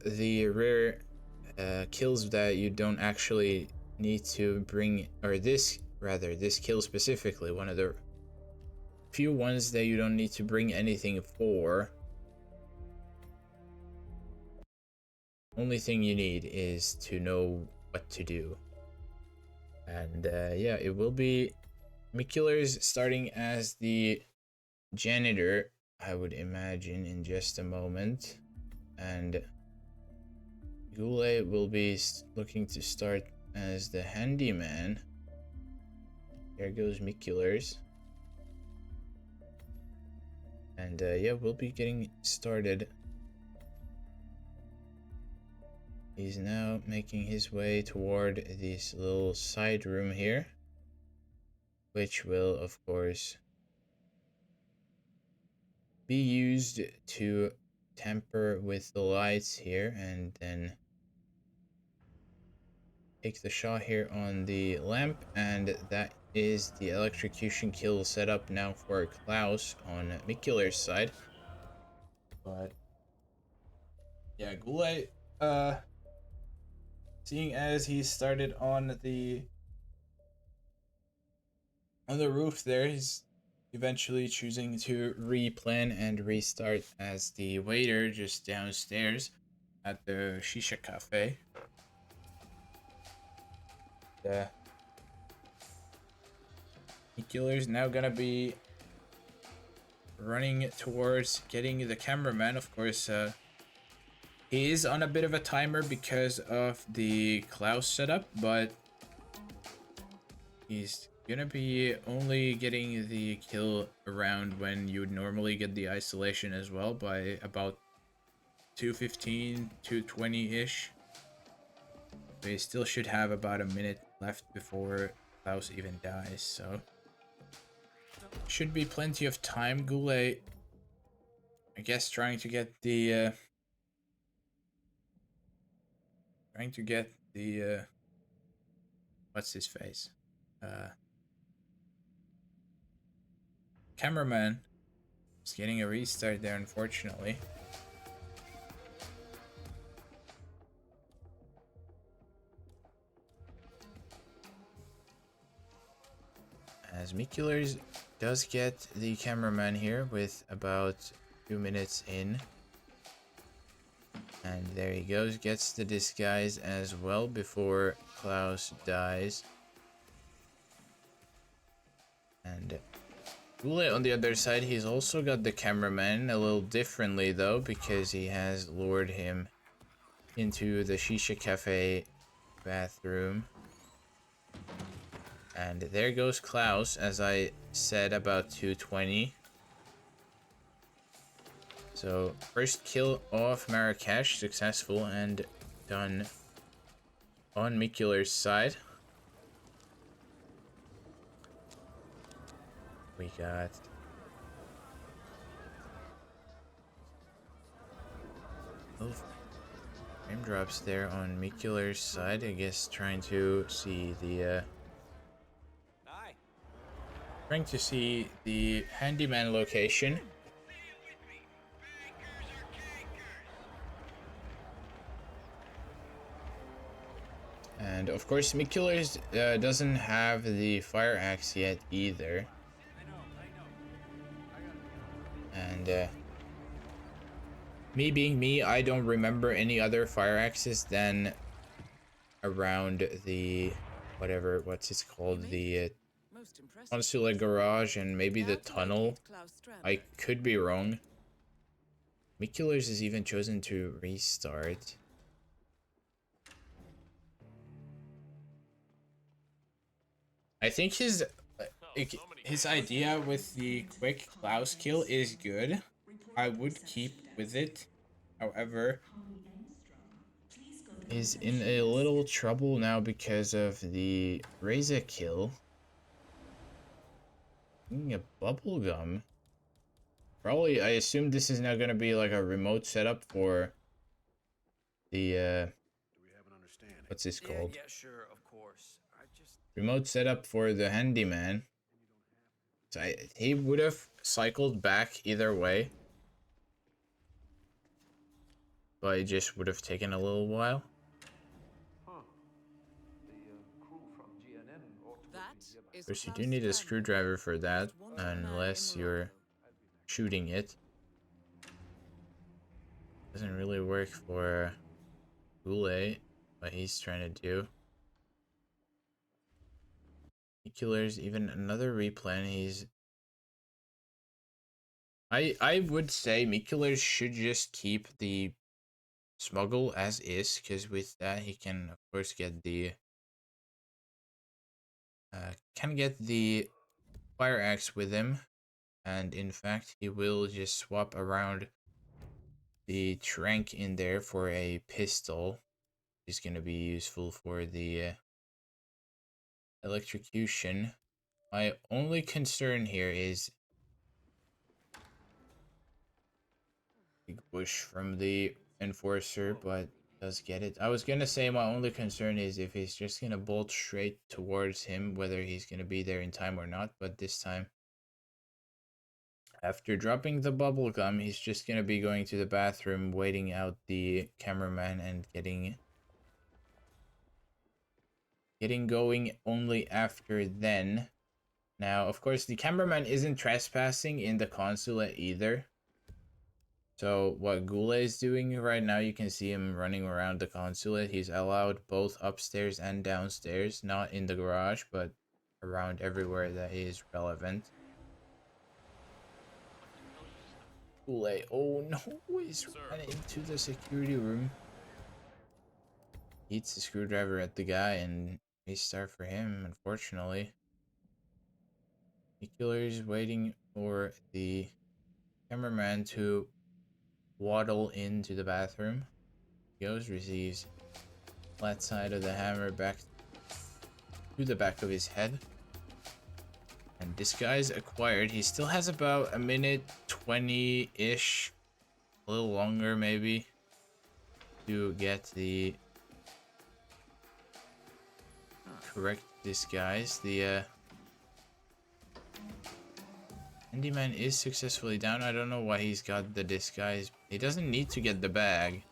the rare kills that you don't actually need to bring, or this kill specifically, one of the few ones that you don't need to bring anything for. Only thing you need is to know what to do. And yeah, it will be mikulers starting as the janitor, I would imagine, in just a moment. And GuLe will be looking to start as the handyman. There goes mikulers. And yeah, we'll be getting started. He's now making his way toward this little side room here, which will, of course, be used to tamper with the lights here, and then take the shot here on the lamp. And that is the electrocution kill set up now for Klaus on mikulers side. But yeah, GuLe, seeing as he started on the roof there, he's eventually choosing to replan and restart as the waiter just downstairs at the shisha cafe. The killer's now gonna be running towards getting the cameraman. Of course, he is on a bit of a timer because of the Klaus setup, but he's gonna be only getting the kill around when you would normally get the isolation as well, by about 2:15, 2:20-ish. We still should have about a minute left before Klaus even dies, so should be plenty of time. GuLe, I guess, trying to get the what's his face? Cameraman is getting a restart there, unfortunately. As mikulers does get the cameraman here with about 2 minutes in. And there he goes, gets the disguise as well before Klaus dies. And GuLe on the other side, he's also got the cameraman a little differently though, because he has lured him into the shisha cafe bathroom. And there goes Klaus, as I said, about 2:20. So first kill off Marrakesh, successful and done on mikulers side. We got frame drops there on mikulers side. I guess trying to see the handyman location. And of course, mikulers doesn't have the fire axe yet either. And me being me, I don't remember any other fire axes than around the whatever, what's it called, the Most impressive. consulate garage and maybe the Now to tunnel. locate Klaus Strand. I could be wrong. Mikulers has even chosen to restart. I think his idea with the quick Klaus kill is good. I would keep with it. However, is in a little trouble now because of the Reza kill. A bubble gum. Probably, I assume this is now gonna be like a remote setup for the Do we have an understanding? what's this called? Yeah, sure, of course. I just Remote setup for the handyman. So he would have cycled back either way, but it just would have taken a little while. The crew from GNN ought to That is Of course, you Klaus do need a Strand. screwdriver for that, One man unless in you're Morocco. shooting it. Doesn't really work for GuLe, what he's trying to do. Mikulers, even another replan, he's... I would say Mikulers should just keep the smuggle as is, because with that he can of course get the fire axe with him, and in fact he will just swap around the trank in there for a pistol. Is going to be useful for the electrocution. My only concern here is big push from the enforcer, but does get it. I was gonna say my only concern is if he's just gonna bolt straight towards him, whether he's gonna be there in time or not. But this time, after dropping the bubble gum, he's just gonna be going to the bathroom, waiting out the cameraman, and getting going only after then. Now, of course, the cameraman isn't trespassing in the consulate either. So what GuLe is doing right now, you can see him running around the consulate. He's allowed both upstairs and downstairs, not in the garage, but around everywhere that is relevant. GuLe, oh no, he's run into the security room. Eats the screwdriver at the guy and restart for him, unfortunately. The killer is waiting for the cameraman to waddle into the bathroom. He goes, receives flat side of the hammer back to the back of his head. And disguise acquired. He still has about a minute 20-ish, a little longer maybe, to get the correct disguise. The handyman is successfully down. I don't know why he's got the disguise. He doesn't need to get the bag,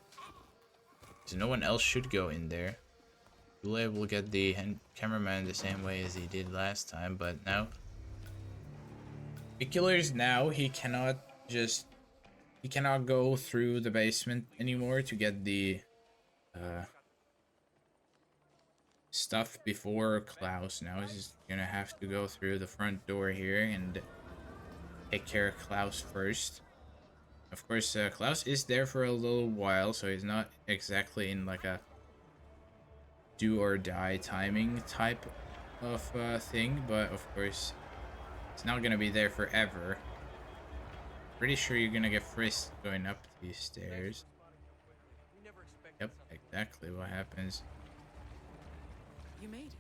so no one else should go in there. GuLe will get the cameraman the same way as he did last time, but now Mikulers now he cannot go through the basement anymore to get the stuff before Klaus. Now he's just gonna have to go through the front door here and take care of Klaus first. Of course, Klaus is there for a little while, so he's not exactly in like a do or die timing type of thing, but of course it's not gonna be there forever. Pretty sure you're gonna get frisked going up these stairs. Yep, exactly what happens. You made it.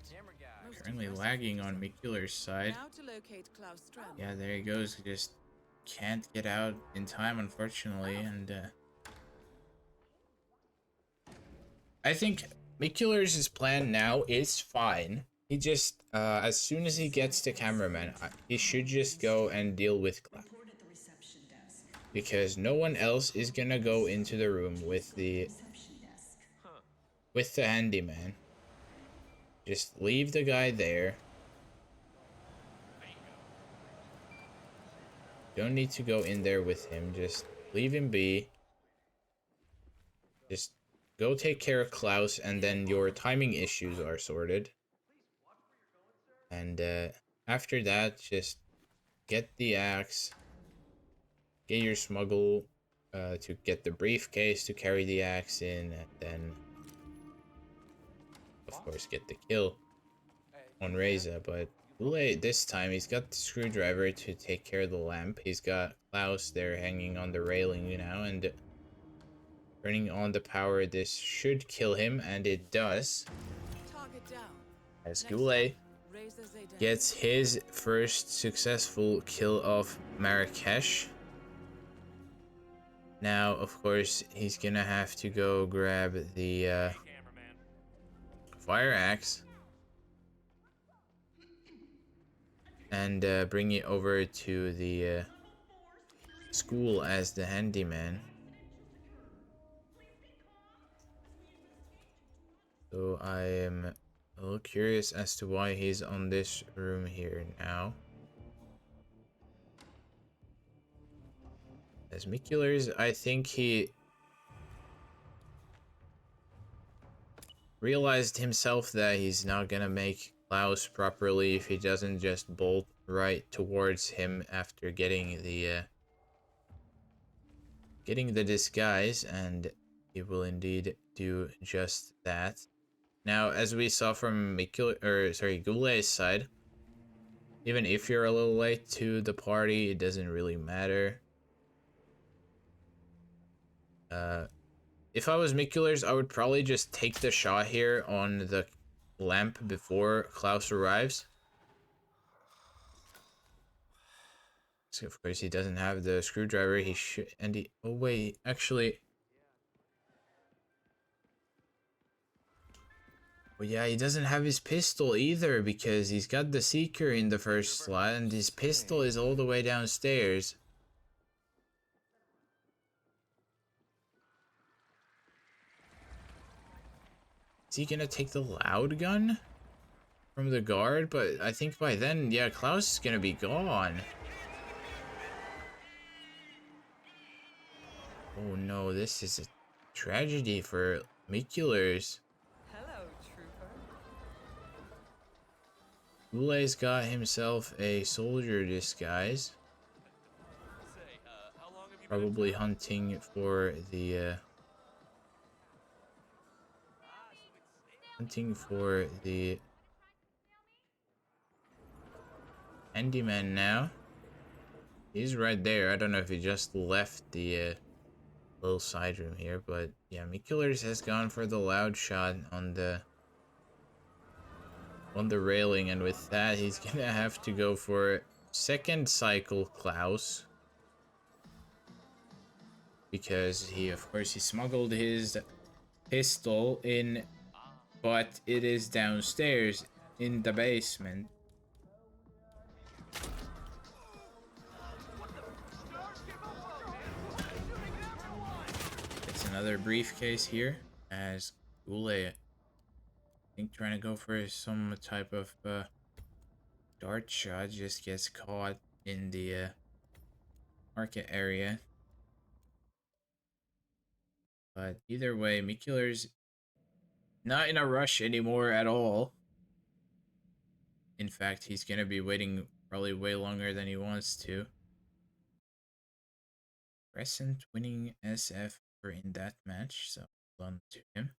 Most Currently impressive. lagging on Mikuler's side. Now to locate Klaus Strand. Yeah, there he goes. Just can't get out in time, unfortunately, and I think Mikuler's plan now is fine. He just, as soon as he gets to cameraman, he should just go and deal with Klaus. Because no one else is gonna go into the room with the handyman. Just leave the guy there. Don't need to go in there with him. Just leave him be. Just go take care of Klaus, and then your timing issues are sorted. And after that, just get the axe, get your smuggle to get the briefcase to carry the axe in, and then, of course, get the kill on Reza. But GuLe, this time, he's got the screwdriver to take care of the lamp. He's got Klaus there hanging on the railing now, and turning on the power. This should kill him, and it does. Target down. As Next GuLe up, Razor Zayden. gets his first successful kill of Marrakesh. Now, of course, he's gonna have to go grab the fire axe and bring it over to the school as the handyman. So I am a little curious as to why he's on this room here now. As mikulers, I think he realized himself that he's not gonna make Klaus properly if he doesn't just bolt right towards him after getting the disguise, and he will indeed do just that. Now, as we saw from GuLe's side, even if you're a little late to the party, it doesn't really matter. If I was mikulers, I would probably just take the shot here on the lamp before Klaus arrives. So of course he doesn't have the screwdriver. He should, and he. Oh wait, actually. Well, yeah, he doesn't have his pistol either because he's got the seeker in the first slot, and his pistol is all the way downstairs. Is he gonna take the loud gun from the guard? But I think by then, yeah, Klaus is gonna be gone. Oh no, this is a tragedy for mikulers. Hello, trooper. GuLe's got himself a soldier disguise. Probably hunting for the handyman now. He's right there. I don't know if he just left the little side room here, but yeah, mikulers has gone for the loud shot on the railing, and with that he's gonna have to go for second cycle Klaus, because he, of course, he smuggled his pistol in, but it is downstairs in the basement. It's another briefcase here as GuLe, I think, trying to go for some type of dart shot, just gets caught in the market area. But either way, mikulers not in a rush anymore at all. In fact, he's gonna be waiting probably way longer than he wants to. Crescent winning SF in that match, so well done to him.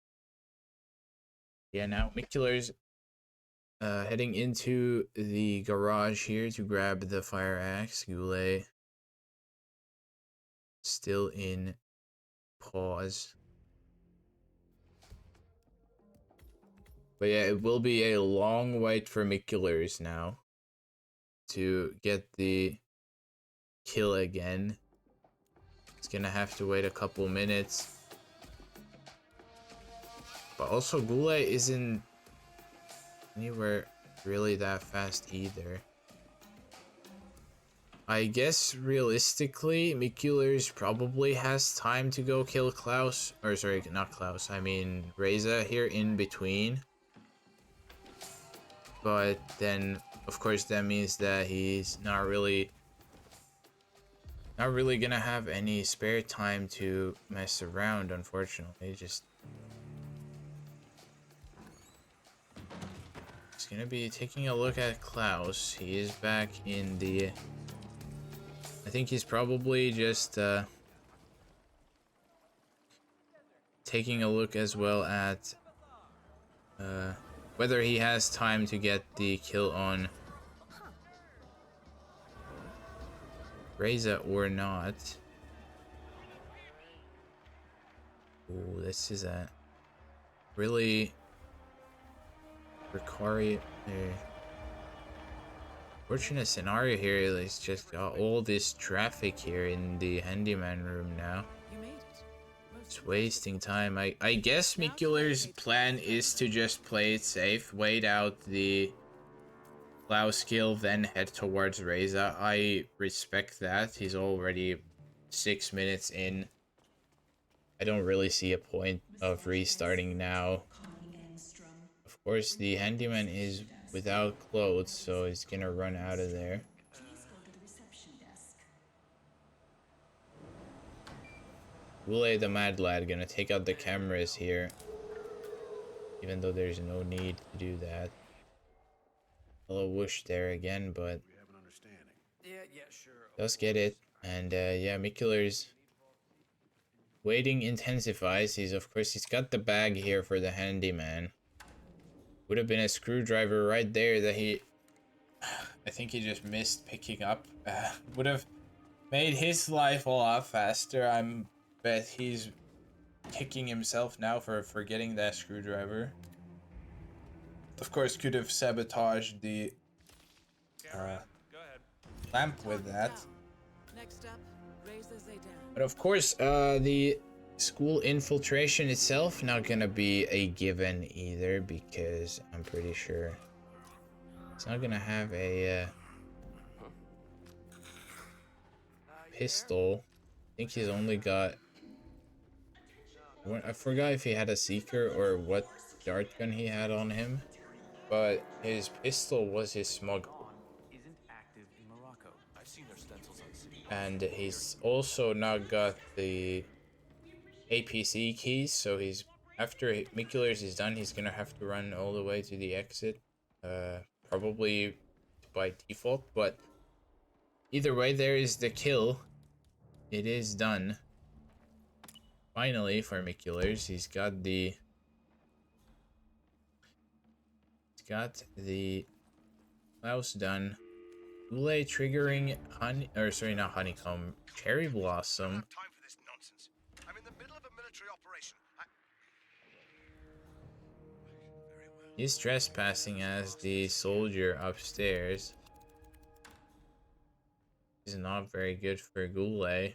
Yeah, now mikulers heading into the garage here to grab the fire axe. GuLe still in pause. But yeah, it will be a long wait for mikulers now to get the kill again. He's gonna have to wait a couple minutes. But also, GuLe isn't anywhere really that fast either. I guess realistically, mikulers probably has time to go kill Klaus, or sorry, not Klaus, I mean Reza here in between. But then, of course, that means that he's not really gonna have any spare time to mess around, unfortunately. Just gonna be taking a look at Klaus. He is back in the... I think he's probably just taking a look as well at whether he has time to get the kill on Reza or not. Ooh, this is a really precarious, fortunate scenario here. It's just got all this traffic here in the handyman room now. You made it. It's wasting time. I guess Mikuler's plan is to just play it safe, wait out the Klaus kill, then head towards Reza. I respect that. He's already 6 minutes in. I don't really see a point of restarting now. Of course, the handyman is without clothes, so he's gonna run out of there. GuLe the Mad Lad gonna take out the cameras here, even though there's no need to do that. Hello whoosh there again, but Yeah, sure. does get it. And yeah, Mikuler's waiting intensifies. Of course, he's got the bag here for the handyman. Would have been a screwdriver right there that he... I think he just missed picking up. Would have made his life a lot faster. I bet he's kicking himself now for forgetting that screwdriver. Of course, could have sabotaged the lamp with that. Next up, Reza Zaydan. But of course, the school infiltration itself not gonna be a given either, because I'm pretty sure it's not gonna have a pistol. I think he's only got... I forgot if he had a seeker or what dart gun he had on him, but his pistol was his smuggle. And he's also not got the APC keys, so he's, after Mikulers is done, he's gonna have to run all the way to the exit, probably by default, but either way, there is the kill. It is done. Finally, for Mikulers, he's got the Klaus done. GuLe triggering not honeycomb, cherry blossom. Time for this nonsense. I'm in the middle of a military operation. Very well. He's trespassing as the soldier upstairs. This is not very good for GuLe.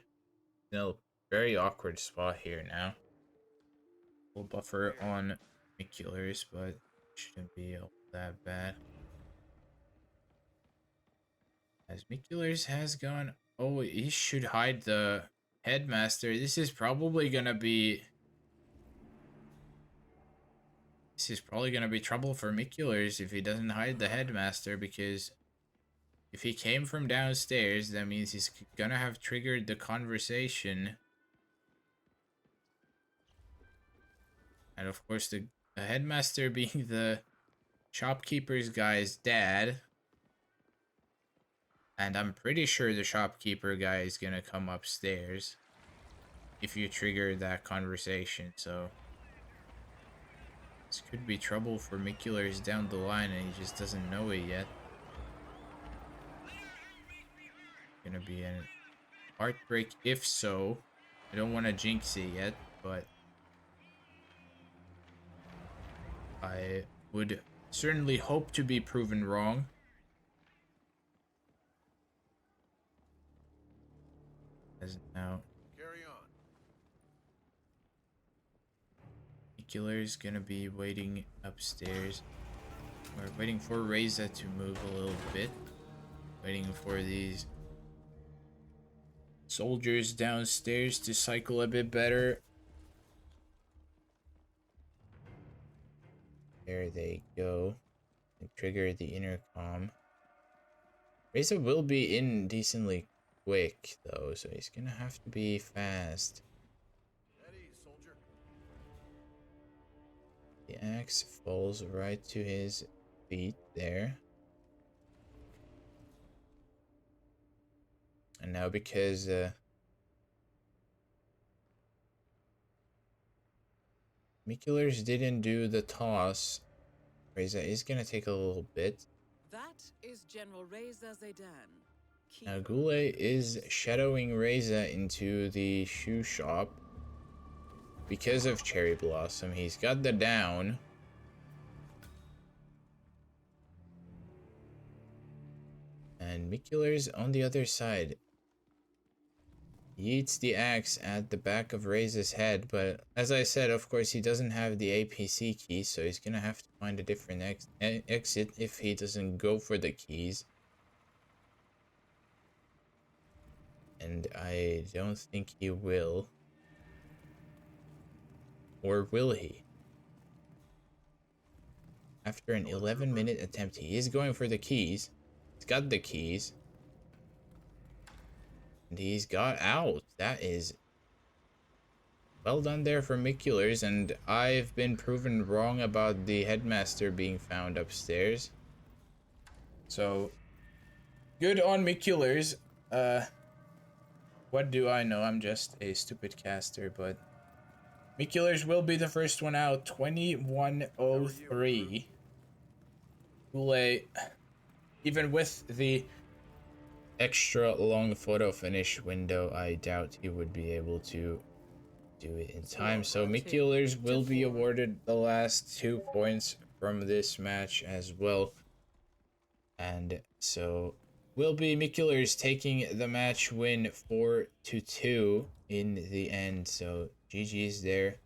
In a very awkward spot here now. Full buffer on Mikulers, but shouldn't be all that bad. As Mikulers has gone... Oh, he should hide the headmaster. This is probably gonna be trouble for Mikulers if he doesn't hide the headmaster, because if he came from downstairs, that means he's gonna have triggered the conversation. And of course, the headmaster being the shopkeeper's guy's dad. And I'm pretty sure the shopkeeper guy is gonna come upstairs if you trigger that conversation, so this could be trouble for Mikulers down the line, and he just doesn't know it yet. Gonna be an heartbreak if so. I don't want to jinx it yet, but I would certainly hope to be proven wrong. As now, Carry on. Mikulers gonna be waiting upstairs. We're waiting for Reza to move a little bit. Waiting for these soldiers downstairs to cycle a bit better. There they go. And trigger the intercom. Reza will be in decently quick though, so he's gonna have to be fast. Ready, soldier. The axe falls right to his feet. there. And now because mikulers didn't do the toss, Reza is gonna take a little bit. That is General Reza Zaidan. Now GuLe is shadowing Reza into the shoe shop because of Cherry Blossom. He's got the down. And mikulers on the other side yeets the axe at the back of Reza's head, but as I said, of course, he doesn't have the APC key, so he's gonna have to find a different exit if he doesn't go for the keys. And I don't think he will. Or will he? After an 11-minute attempt, he is going for the keys. He's got the keys. And he's got out. That is well done there for mikulers, and I've been proven wrong about the headmaster being found upstairs. So, good on mikulers. What do I know? I'm just a stupid caster, but mikulers will be the first one out. 21:03. GuLe, even with the extra long photo finish window, I doubt he would be able to do it in time. So mikulers will be awarded the last 2 points from this match as well. And so will be mikulers taking the match win 4-2 in the end. So GG's there.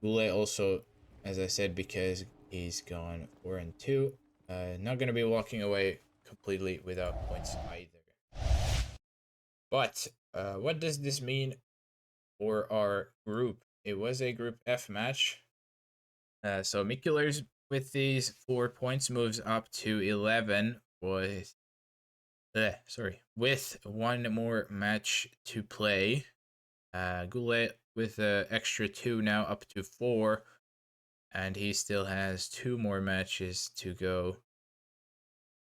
GuLe also, as I said, because he's gone 4-2, not going to be walking away completely without points either. But what does this mean for our group? It was a group F match. So mikulers with these 4 points moves up to 11 with with 1 more match to play. GuLe with an extra 2 now up to 4, and he still has 2 more matches to go.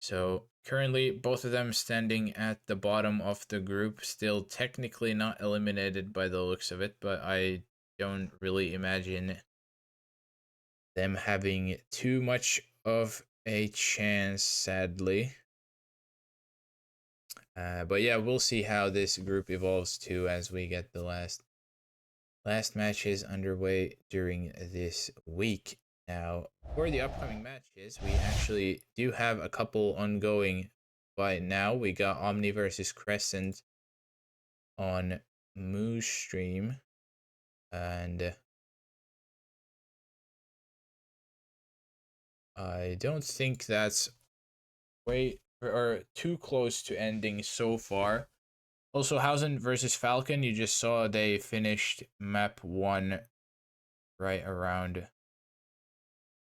So currently both of them standing at the bottom of the group, still technically not eliminated by the looks of it, but I don't really imagine them having too much of a chance, sadly. But yeah, we'll see how this group evolves too as we get the last matches underway during this week. Now, for the upcoming matches, we actually do have a couple ongoing by now. We got Omni versus Crescent on Moose stream, and I don't think that's too close to ending so far. Also, Hausen versus Falcon, you just saw they finished map 1 right around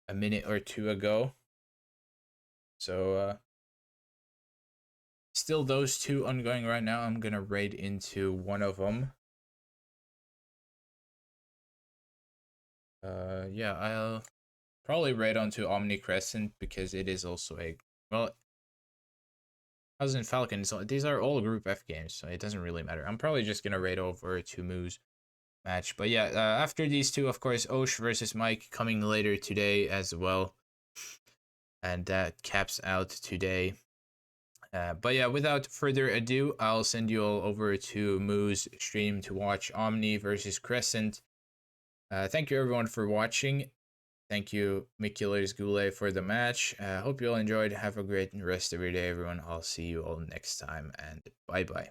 a minute or 2 ago. So, still those 2 ongoing right now. I'm gonna raid into one of them. Yeah, I'll probably raid onto Omni Crescent because it is also a, well, Hausen Falcon, so these are all group F games, so it doesn't really matter. I'm probably just gonna raid over to Moose match. But yeah, after these 2, of course, Osh versus Mike coming later today as well. And that caps out today. But yeah, without further ado, I'll send you all over to Moo's stream to watch Omni versus Crescent. Thank you everyone for watching. Thank you, mikulers, GuLe, for the match. Hope you all enjoyed. Have a great rest of your day, everyone. I'll see you all next time, and bye-bye.